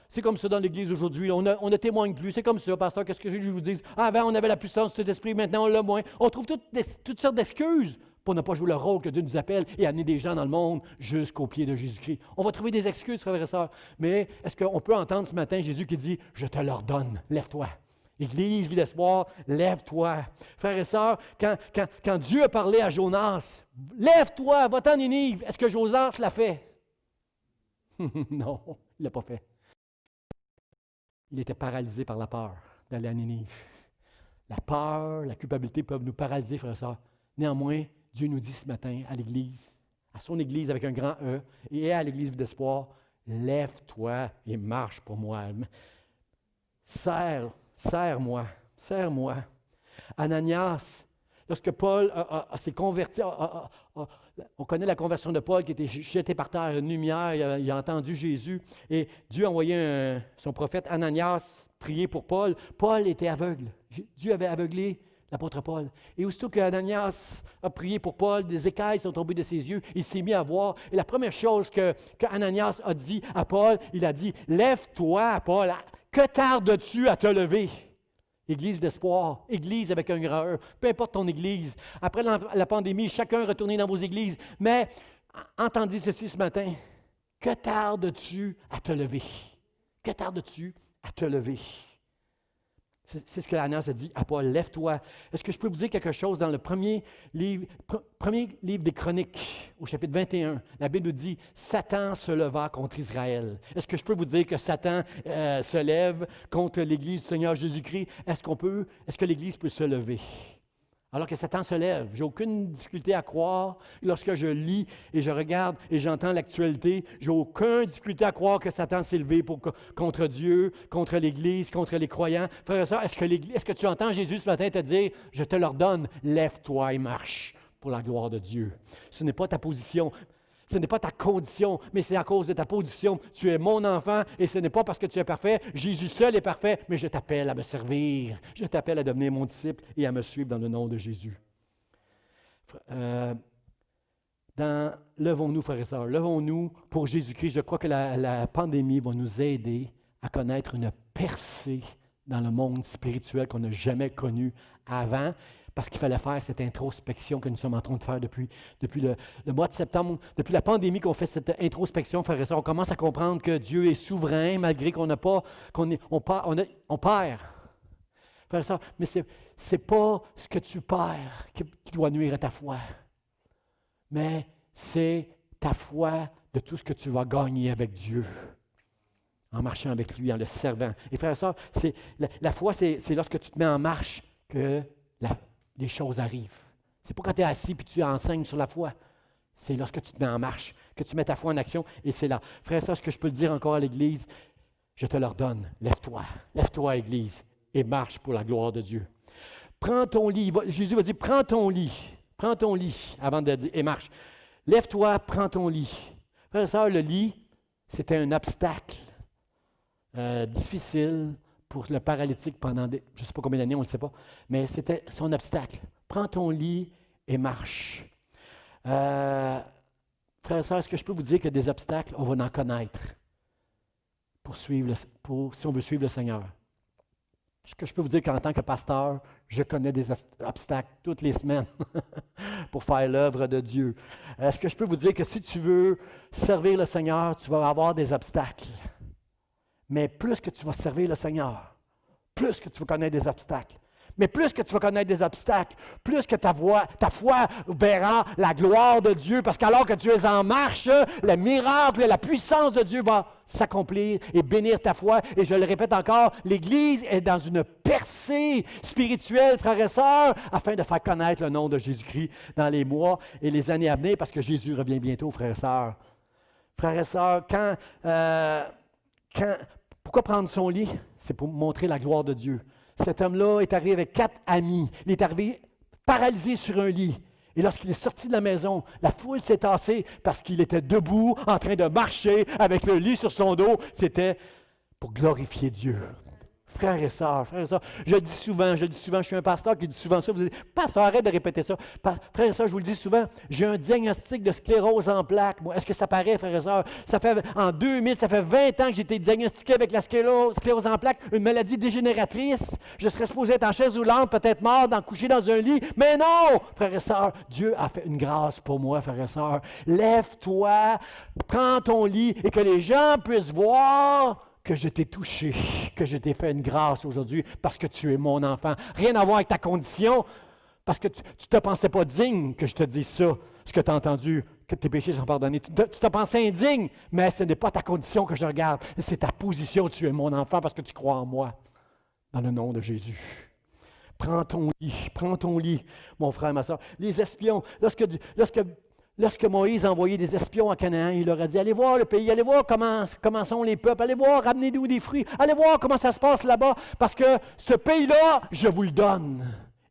c'est comme ça dans l'Église aujourd'hui, on ne témoigne plus, c'est comme ça, pasteur, qu'est-ce que je vous dis? Avant, on avait la puissance de cet esprit, maintenant, on l'a moins. On trouve toutes sortes d'excuses pour ne pas jouer le rôle que Dieu nous appelle et amener des gens dans le monde jusqu'au pied de Jésus-Christ. On va trouver des excuses, frères et sœurs, mais est-ce qu'on peut entendre ce matin Jésus qui dit, je te l'ordonne, lève-toi. Église, vie d'espoir, lève-toi. Frères et sœurs, quand Dieu a parlé à Jonas, lève-toi, va-t'en à Ninive, est-ce que Jonas l'a fait? Non, il ne l'a pas fait. Il était paralysé par la peur d'aller à Ninive. La peur, la culpabilité peuvent nous paralyser, frères et sœurs. Néanmoins, Dieu nous dit ce matin à l'Église, à son Église avec un grand E, et à l'Église d'espoir, lève-toi et marche pour moi. Serre-moi. Ananias, lorsque Paul s'est converti, on connaît la conversion de Paul qui était jeté par terre, une lumière, il a entendu Jésus, et Dieu a envoyé son prophète Ananias prier pour Paul. Paul était aveugle. Dieu avait aveuglé l'apôtre Paul. Et aussitôt qu'Ananias a prié pour Paul, des écailles sont tombées de ses yeux, il s'est mis à voir. Et la première chose que Ananias a dit à Paul, il a dit, « Lève-toi, Paul, que tardes-tu à te lever? » Église d'espoir, Église avec un grand E, peu importe ton Église. Après la pandémie, chacun retourné dans vos églises. Mais entendez ceci ce matin, que tardes-tu à te lever? Que tardes-tu à te lever? C'est ce que Ananias a dit à Paul, lève-toi. Est-ce que je peux vous dire quelque chose dans le premier livre des Chroniques, au chapitre 21, la Bible nous dit, Satan se leva contre Israël. Est-ce que je peux vous dire que Satan se lève contre l'Église du Seigneur Jésus-Christ? Est-ce que l'Église peut se lever? Alors que Satan se lève, j'ai aucune difficulté à croire, lorsque je lis et je regarde et j'entends l'actualité, j'ai aucune difficulté à croire que Satan s'est levé contre Dieu, contre l'Église, contre les croyants. Frère et sœur, est-ce que tu entends Jésus ce matin te dire, je te l'ordonne, lève-toi et marche pour la gloire de Dieu. Ce n'est pas ta position. Ce n'est pas ta condition, mais c'est à cause de ta position. Tu es mon enfant et ce n'est pas parce que tu es parfait. Jésus seul est parfait, mais je t'appelle à me servir. Je t'appelle à devenir mon disciple et à me suivre dans le nom de Jésus. Levons-nous, frères et sœurs, levons-nous pour Jésus-Christ. Je crois que la pandémie va nous aider à connaître une percée dans le monde spirituel qu'on n'a jamais connu avant. Parce qu'il fallait faire cette introspection que nous sommes en train de faire depuis le mois de septembre, depuis la pandémie qu'on fait cette introspection, frères et sœurs. On commence à comprendre que Dieu est souverain, malgré qu'on n'a pas, on perd. Frères et sœurs, mais ce n'est pas ce que tu perds qui doit nuire à ta foi, mais c'est ta foi de tout ce que tu vas gagner avec Dieu, en marchant avec lui, en le servant. Et frères et sœurs, la foi, c'est lorsque tu te mets en marche que les choses arrivent. Ce n'est pas quand tu es assis et tu enseignes sur la foi. C'est lorsque tu te mets en marche, que tu mets ta foi en action, et c'est là. Frère, ça, ce que je peux le dire encore à l'Église, je te l'ordonne, lève-toi, Église, et marche pour la gloire de Dieu. Prends ton lit. Jésus va dire, prends ton lit, avant de dire, et marche. Lève-toi, prends ton lit. Frère et sœur, le lit, c'était un obstacle difficile pour le paralytique pendant je ne sais pas combien d'années, on ne le sait pas, mais c'était son obstacle. Prends ton lit et marche. Frères et sœurs, est-ce que je peux vous dire que des obstacles, on va en connaître si on veut suivre le Seigneur? Est-ce que je peux vous dire qu'en tant que pasteur, je connais des obstacles toutes les semaines pour faire l'œuvre de Dieu? Est-ce que je peux vous dire que si tu veux servir le Seigneur, tu vas avoir des obstacles? Mais plus que tu vas servir le Seigneur, plus que tu vas connaître des obstacles. Mais plus que tu vas connaître des obstacles, plus que ta foi verra la gloire de Dieu, parce qu'alors que tu es en marche, le miracle et la puissance de Dieu va s'accomplir et bénir ta foi. Et je le répète encore, l'Église est dans une percée spirituelle, frères et sœurs, afin de faire connaître le nom de Jésus-Christ dans les mois et les années à venir, parce que Jésus revient bientôt, frères et sœurs. Frères et sœurs, pourquoi prendre son lit? C'est pour montrer la gloire de Dieu. Cet homme-là est arrivé avec 4 amis. Il est arrivé paralysé sur un lit. Et lorsqu'il est sorti de la maison, la foule s'est tassée parce qu'il était debout, en train de marcher avec le lit sur son dos. C'était pour glorifier Dieu. Frères et sœurs, je le dis souvent, je suis un pasteur qui dit souvent ça. Vous dites, pasteur, arrête de répéter ça. Frères et sœurs, je vous le dis souvent, j'ai un diagnostic de sclérose en plaques. Est-ce que ça paraît, frères et sœurs? En 2000, ça fait 20 ans que j'ai été diagnostiqué avec la sclérose en plaques, une maladie dégénératrice. Je serais supposé être en chaise roulante, peut-être mort, couché dans un lit. Mais non, frères et sœurs, Dieu a fait une grâce pour moi, frères et sœurs. Lève-toi, prends ton lit et que les gens puissent voir que je t'ai touché, que je t'ai fait une grâce aujourd'hui parce que tu es mon enfant. Rien à voir avec ta condition, parce que tu ne te pensais pas digne que je te dise ça, ce que tu as entendu, que tes péchés sont pardonnés. Tu te pensais indigne, mais ce n'est pas ta condition que je regarde, c'est ta position. Tu es mon enfant parce que tu crois en moi, dans le nom de Jésus. Prends ton lit, mon frère, ma soeur. Les espions, lorsque Moïse a envoyé des espions à Canaan, il leur a dit, allez voir le pays, allez voir comment sont les peuples, allez voir, ramenez-nous des fruits, allez voir comment ça se passe là-bas, parce que ce pays-là, je vous le donne.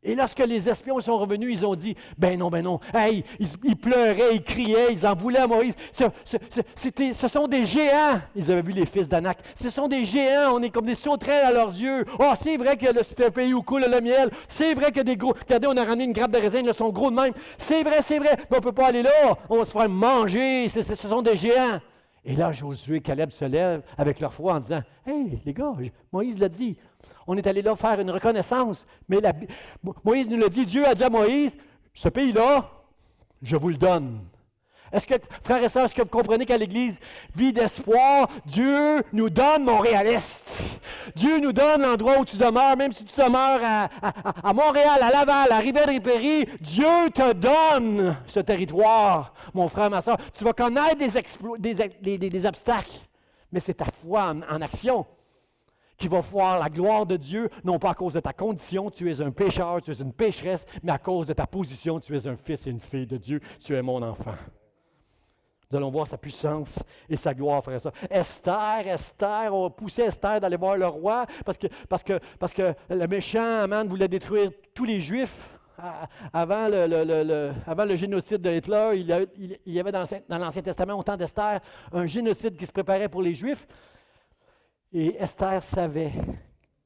Et lorsque les espions sont revenus, ils ont dit, ben non. Hey, ils pleuraient, ils criaient, ils en voulaient à Moïse. Ce sont des géants. Ils avaient vu les fils d'Anak. Ce sont des géants, on est comme des sauterelles à leurs yeux. Oh, c'est vrai que c'est un pays où coule le miel. C'est vrai que des gros... Regardez, on a ramené une grappe de raisin, ils sont gros de même. C'est vrai, mais on ne peut pas aller là. On va se faire manger. Ce sont des géants. Et là, Josué et Caleb se lèvent avec leur foi en disant, hey, les gars, Moïse l'a dit. On est allé là faire une reconnaissance. Mais Moïse nous l'a dit, Dieu a dit à Moïse, ce pays-là, je vous le donne. Est-ce que, frères et sœurs, est-ce que vous comprenez qu'à l'Église, vie d'espoir, Dieu nous donne Montréal-Est. Dieu nous donne l'endroit où tu demeures, même si tu demeures à Montréal, à Laval, à Rivière-des-Prairies, Dieu te donne ce territoire, mon frère, ma soeur. Tu vas connaître des obstacles, mais c'est ta foi en action qui va voir la gloire de Dieu, non pas à cause de ta condition, tu es un pécheur, tu es une pécheresse, mais à cause de ta position, tu es un fils et une fille de Dieu, tu es mon enfant. Nous allons voir sa puissance et sa gloire, frère et sœurs. Esther, on poussait Esther d'aller voir le roi parce que le méchant Aman voulait détruire tous les Juifs. Avant le génocide de Hitler, il y avait dans l'Ancien Testament, au temps d'Esther, un génocide qui se préparait pour les Juifs. Et Esther savait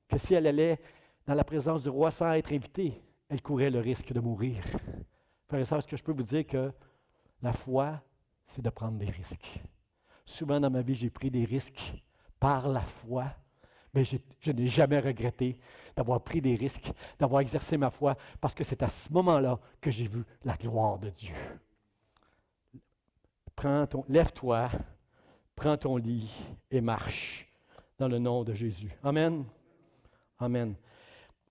que si elle allait dans la présence du roi sans être invitée, elle courait le risque de mourir. Frères et sœurs, est-ce que je peux vous dire que la foi, c'est de prendre des risques. Souvent dans ma vie, j'ai pris des risques par la foi, mais je n'ai jamais regretté d'avoir pris des risques, d'avoir exercé ma foi, parce que c'est à ce moment-là que j'ai vu la gloire de Dieu. Lève-toi, prends ton lit et marche. Dans le nom de Jésus. Amen. Amen.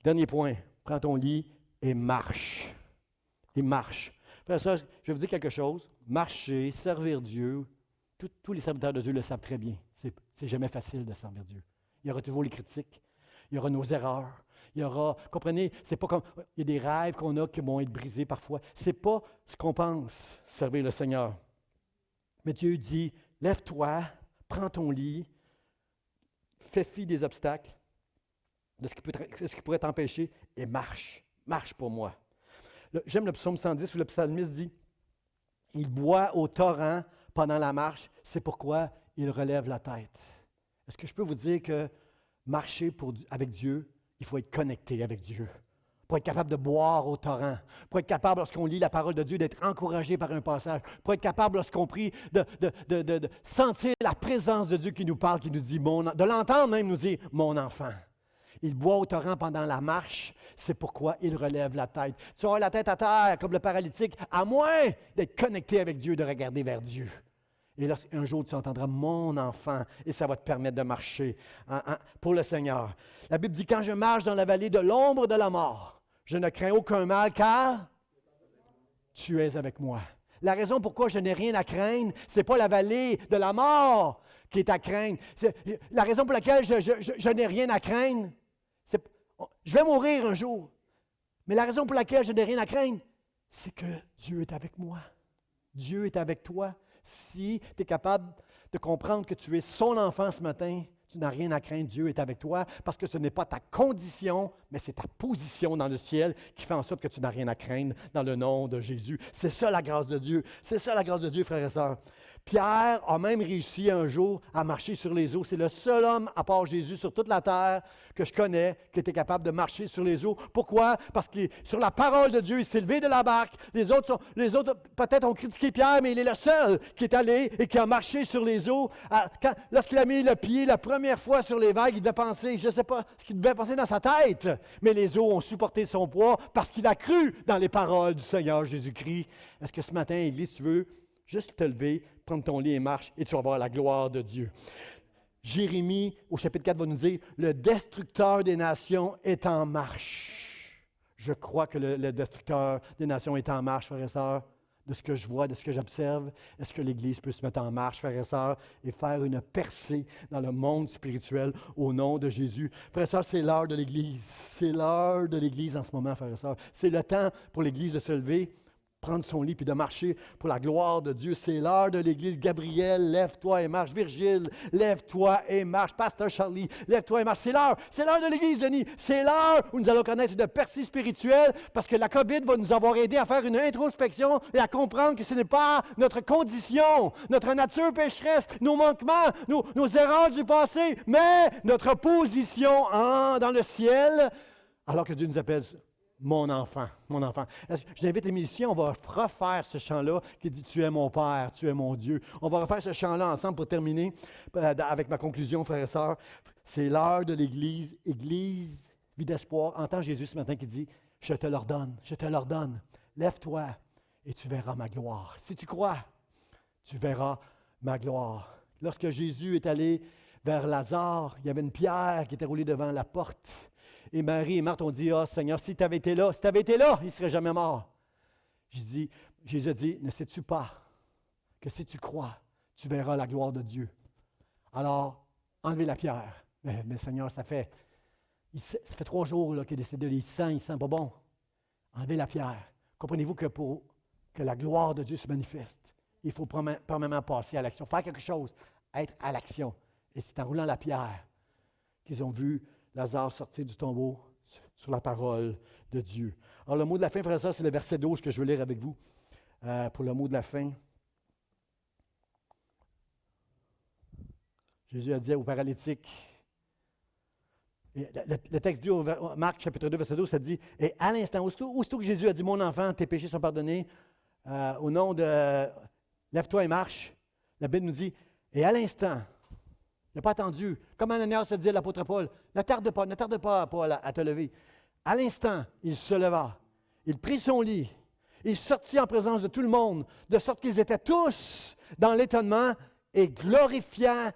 Dernier point. Prends ton lit et marche. Et marche. Frère, ça, je vais vous dire quelque chose. Marcher, servir Dieu, tous les serviteurs de Dieu le savent très bien. C'est jamais facile de servir Dieu. Il y aura toujours les critiques. Il y aura nos erreurs. Il y aura, comprenez, c'est pas comme, il y a des rêves qu'on a qui vont être brisés parfois. C'est pas ce qu'on pense, servir le Seigneur. Mais Dieu dit, lève-toi, prends ton lit, fais fi des obstacles, de ce qui pourrait t'empêcher, et marche. Marche pour moi. J'aime le psaume 110 où le psalmiste dit, il boit au torrent pendant la marche, c'est pourquoi il relève la tête. Est-ce que je peux vous dire que marcher avec Dieu, il faut être connecté avec Dieu. Pour être capable de boire au torrent, pour être capable, lorsqu'on lit la parole de Dieu, d'être encouragé par un passage, pour être capable, lorsqu'on prie, de sentir la présence de Dieu qui nous parle, qui nous dit, de l'entendre même, nous dit, mon enfant. Il boit au torrent pendant la marche, c'est pourquoi il relève la tête. Tu auras la tête à terre, comme le paralytique, à moins d'être connecté avec Dieu, de regarder vers Dieu. Et là, un jour, tu entendras mon enfant, et ça va te permettre de marcher pour le Seigneur. La Bible dit, quand je marche dans la vallée de l'ombre de la mort, je ne crains aucun mal, car tu es avec moi. La raison pourquoi je n'ai rien à craindre, ce n'est pas la vallée de la mort qui est à craindre. La raison pour laquelle je n'ai rien à craindre, c'est je vais mourir un jour. Mais la raison pour laquelle je n'ai rien à craindre, c'est que Dieu est avec moi. Dieu est avec toi. Si tu es capable de comprendre que tu es son enfant ce matin, tu n'as rien à craindre, Dieu est avec toi, parce que ce n'est pas ta condition, mais c'est ta position dans le ciel qui fait en sorte que tu n'as rien à craindre dans le nom de Jésus. C'est ça la grâce de Dieu. C'est ça la grâce de Dieu, frères et sœurs. Pierre a même réussi un jour à marcher sur les eaux. C'est le seul homme, à part Jésus, sur toute la terre que je connais, qui était capable de marcher sur les eaux. Pourquoi? Parce que sur la parole de Dieu, il s'est levé de la barque. Les autres peut-être ont critiqué Pierre, mais il est le seul qui est allé et qui a marché sur les eaux. Lorsqu'il a mis le pied la première fois sur les vagues, il devait penser, je ne sais pas ce qu'il devait penser dans sa tête, mais les eaux ont supporté son poids parce qu'il a cru dans les paroles du Seigneur Jésus-Christ. Est-ce que ce matin, Église, tu veux juste te lever, prendre ton lit et marche, et tu vas voir la gloire de Dieu. Jérémie, au chapitre 4, va nous dire, « Le destructeur des nations est en marche. » Je crois que le destructeur des nations est en marche, frères et sœurs, de ce que je vois, de ce que j'observe, est-ce que l'Église peut se mettre en marche, frères et sœurs, et faire une percée dans le monde spirituel au nom de Jésus? Frères et sœurs, c'est l'heure de l'Église. C'est l'heure de l'Église en ce moment, frères et sœurs. C'est le temps pour l'Église de se lever, prendre son lit puis de marcher pour la gloire de Dieu. C'est l'heure de l'Église. Gabriel, lève-toi et marche. Virgile, lève-toi et marche. Pasteur Charlie, lève-toi et marche. C'est l'heure de l'Église, Denis. C'est l'heure où nous allons connaître une percée spirituelle parce que la COVID va nous avoir aidé à faire une introspection et à comprendre que ce n'est pas notre condition, notre nature pécheresse, nos manquements, nos erreurs du passé, mais notre position dans le ciel, alors que Dieu nous appelle mon enfant, mon enfant. J'invite les musiciens, on va refaire ce chant-là qui dit « Tu es mon Père, tu es mon Dieu ». On va refaire ce chant-là ensemble pour terminer avec ma conclusion, frères et sœurs. C'est l'heure de l'Église. Église, vie d'espoir. Entends Jésus ce matin qui dit « Je te l'ordonne, je te l'ordonne. Lève-toi et tu verras ma gloire. Si tu crois, tu verras ma gloire. » Lorsque Jésus est allé vers Lazare, il y avait une pierre qui était roulée devant la porte. Et Marie et Marthe ont dit, « Ah, Seigneur, si tu avais été là, il ne serait jamais mort. » Jésus a dit, « Ne sais-tu pas que si tu crois, tu verras la gloire de Dieu? » Alors, enlevez la pierre. Mais Seigneur, ça fait 3 jours qu'il est décédé, il sent pas bon. Enlevez la pierre. Comprenez-vous que pour que la gloire de Dieu se manifeste, il faut premièrement passer à l'action, faire quelque chose, être à l'action. Et c'est en roulant la pierre qu'ils ont vu Lazare sortir du tombeau sur la parole de Dieu. Alors, le mot de la fin, frère et sœurs, c'est le verset 12 que je veux lire avec vous pour le mot de la fin. Jésus a dit au paralytique, le texte dit au Marc chapitre 2, verset 12, ça dit, « Et à l'instant, aussitôt que Jésus a dit, « Mon enfant, tes péchés sont pardonnés, au nom de lève-toi et marche », la Bible nous dit, « Et à l'instant, il n'a pas attendu. Comme Ananias se dit à l'apôtre Paul, ne tarde pas, Paul, à te lever. » À l'instant, il se leva. Il prit son lit. Il sortit en présence de tout le monde, de sorte qu'ils étaient tous dans l'étonnement et glorifiaient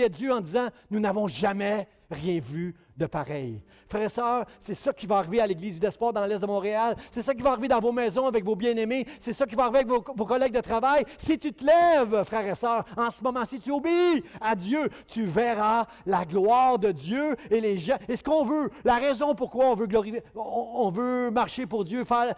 Dieu en disant, « Nous n'avons jamais rien vu de pareil. » Frères et sœurs, c'est ça qui va arriver à l'Église d'Espoir dans l'Est de Montréal. C'est ça qui va arriver dans vos maisons avec vos bien-aimés. C'est ça qui va arriver avec vos collègues de travail. Si tu te lèves, frères et sœurs, en ce moment, si tu obéis à Dieu, tu verras la gloire de Dieu et les gens. Et ce qu'on veut, la raison pourquoi on veut glorifier, on veut marcher pour Dieu, faire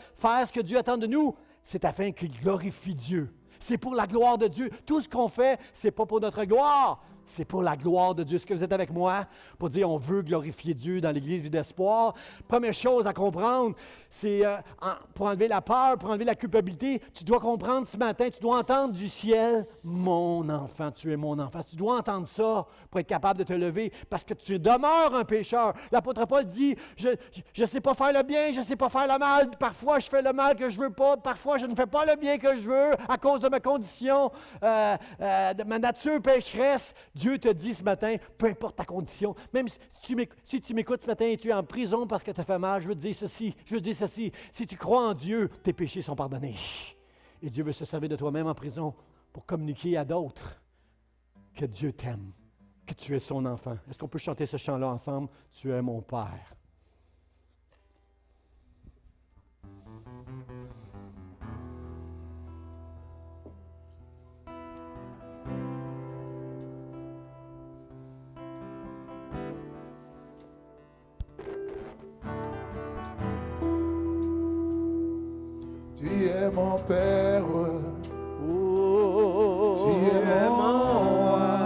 ce que Dieu attend de nous, c'est afin qu'il glorifie Dieu. C'est pour la gloire de Dieu. Tout ce qu'on fait, ce n'est pas pour notre gloire. C'est pour la gloire de Dieu. Est-ce que vous êtes avec moi pour dire on veut glorifier Dieu dans l'Église Vie d'Espoir? Première chose à comprendre, c'est pour enlever la peur, pour enlever la culpabilité, tu dois comprendre ce matin, tu dois entendre du ciel, « Mon enfant, tu es mon enfant. » Tu dois entendre ça pour être capable de te lever parce que tu demeures un pécheur. L'apôtre Paul dit, « Je ne sais pas faire le bien, je ne sais pas faire le mal. Parfois, je fais le mal que je ne veux pas. Parfois, je ne fais pas le bien que je veux à cause de ma condition, de ma nature pécheresse. » Dieu te dit ce matin, peu importe ta condition, même si tu m'écoutes ce matin et tu es en prison parce que tu as fait mal, je veux te dire ceci, si tu crois en Dieu, tes péchés sont pardonnés. Et Dieu veut se servir de toi-même en prison pour communiquer à d'autres que Dieu t'aime, que tu es son enfant. Est-ce qu'on peut chanter ce chant-là ensemble? Tu es mon Père. Tu es mon Père, Oh, tu es mon roi,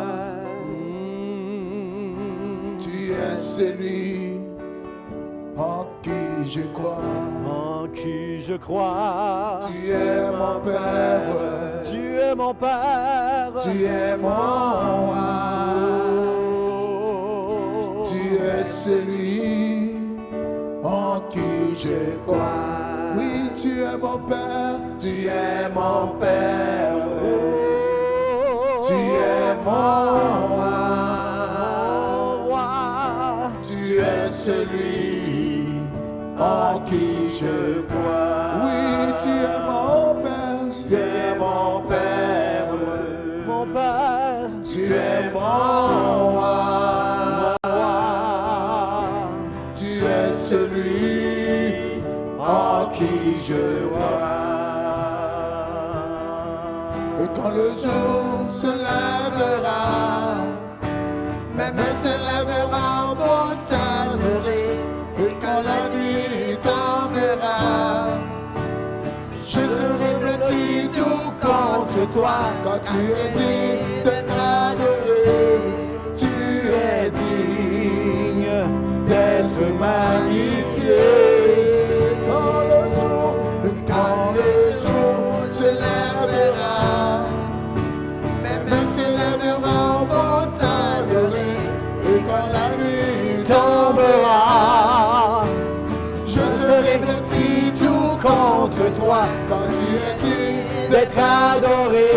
tu es celui en qui je crois. En qui je crois. Tu es mon Père, Tu es mon Père. tu es mon roi, Oh, tu es celui en qui je crois. Oui, tu es mon Père, tu es mon Père, tu es mon roi, tu es celui en qui je crois. Oui, tu es mon Père, tu es mon Père, mon Père. tu es mon roi, tu es celui en qui je crois. Et quand le jour se lèvera, même se lèvera pour t'adorer. Et quand la nuit tombera, je serai blotti tout contre toi. Quand tu es digne d'être adoré, tu es digne d'être magnifié. Quand le jour se lèvera, même se lèvera pour t'adorer. Et quand la nuit tombera, je serai blotti tout contre toi. Quand tu es digne d'être adoré,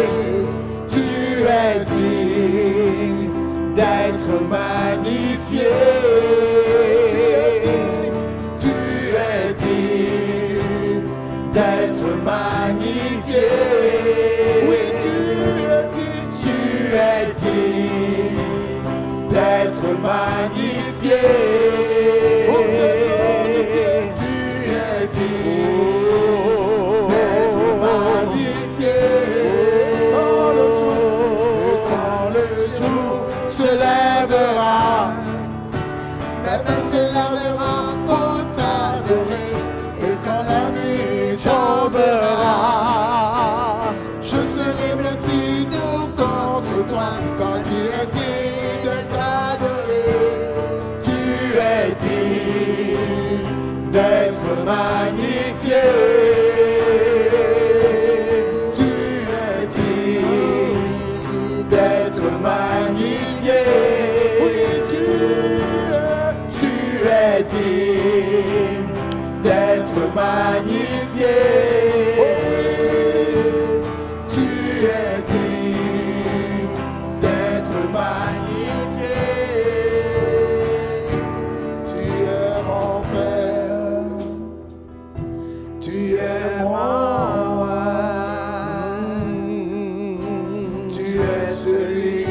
tu es digne d'être magnifié. Tu es digne d'être magnifié. Oui, tu es digne d'être magnifié. Tu es digne d'être magnifié. Quand le jour se lèvera, même se lèvera pour t'adorer. Et quand la nuit tombera, je serai blotti tout contre toi. Quand tu es digne d'être adoré, tu es digne d'être magnifié. Tu es digne d'être magnifié. Oui, tu es digne d'être magnifié. Tu es digne d'être magnifié. Tu es mon Père, tu es mon roi, tu es celui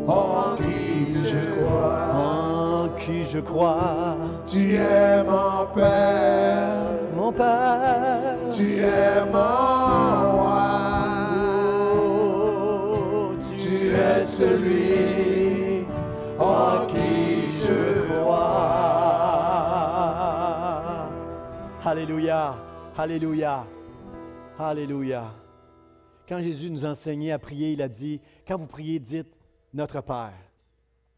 en qui je crois. En qui je crois. Tu es mon Père, Mon Père. tu es mon roi, Oh, tu es celui en qui je crois. Alléluia, alléluia, alléluia. Quand Jésus nous enseignait à prier, il a dit, quand vous priez, dites « Notre Père,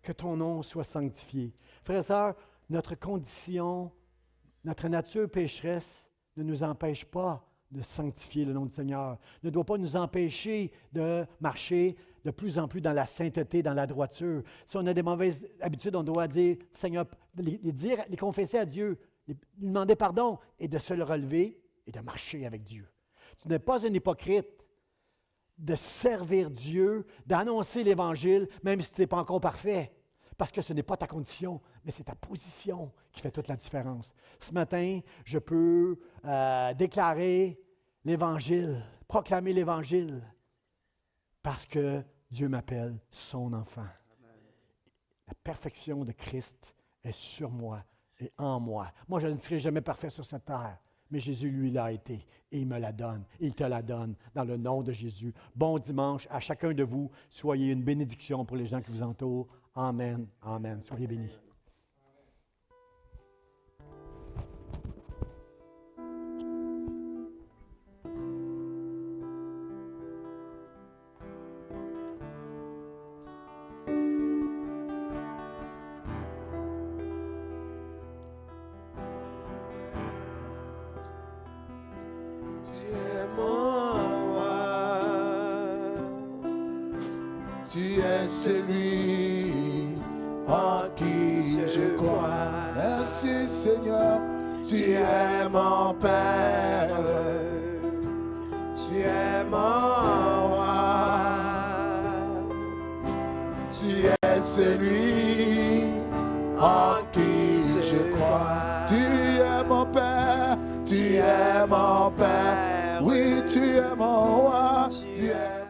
que ton nom soit sanctifié ». Frères et sœurs, notre condition, notre nature pécheresse ne nous empêche pas de sanctifier le nom du Seigneur, ne doit pas nous empêcher de marcher de plus en plus dans la sainteté, dans la droiture. Si on a des mauvaises habitudes, on doit dire, Seigneur, les confesser à Dieu, lui demander pardon et de se le relever et de marcher avec Dieu. Tu n'es pas un hypocrite de servir Dieu, d'annoncer l'Évangile, même si tu n'es pas encore parfait. Parce que ce n'est pas ta condition, mais c'est ta position qui fait toute la différence. Ce matin, je peux déclarer l'Évangile, proclamer l'Évangile, parce que Dieu m'appelle son enfant. La perfection de Christ est sur moi et en moi. Moi, je ne serai jamais parfait sur cette terre, mais Jésus, lui, l'a été et il me la donne. Il te la donne dans le nom de Jésus. Bon dimanche à chacun de vous. Soyez une bénédiction pour les gens qui vous entourent. Amen. Amen. Soyez bénis. Tu es celui en qui je crois. Merci Seigneur. Tu es mon Père. Tu es mon roi. Tu es celui en qui je crois. Tu es mon Père. Tu es mon Père. Oui, tu es mon roi. Tu es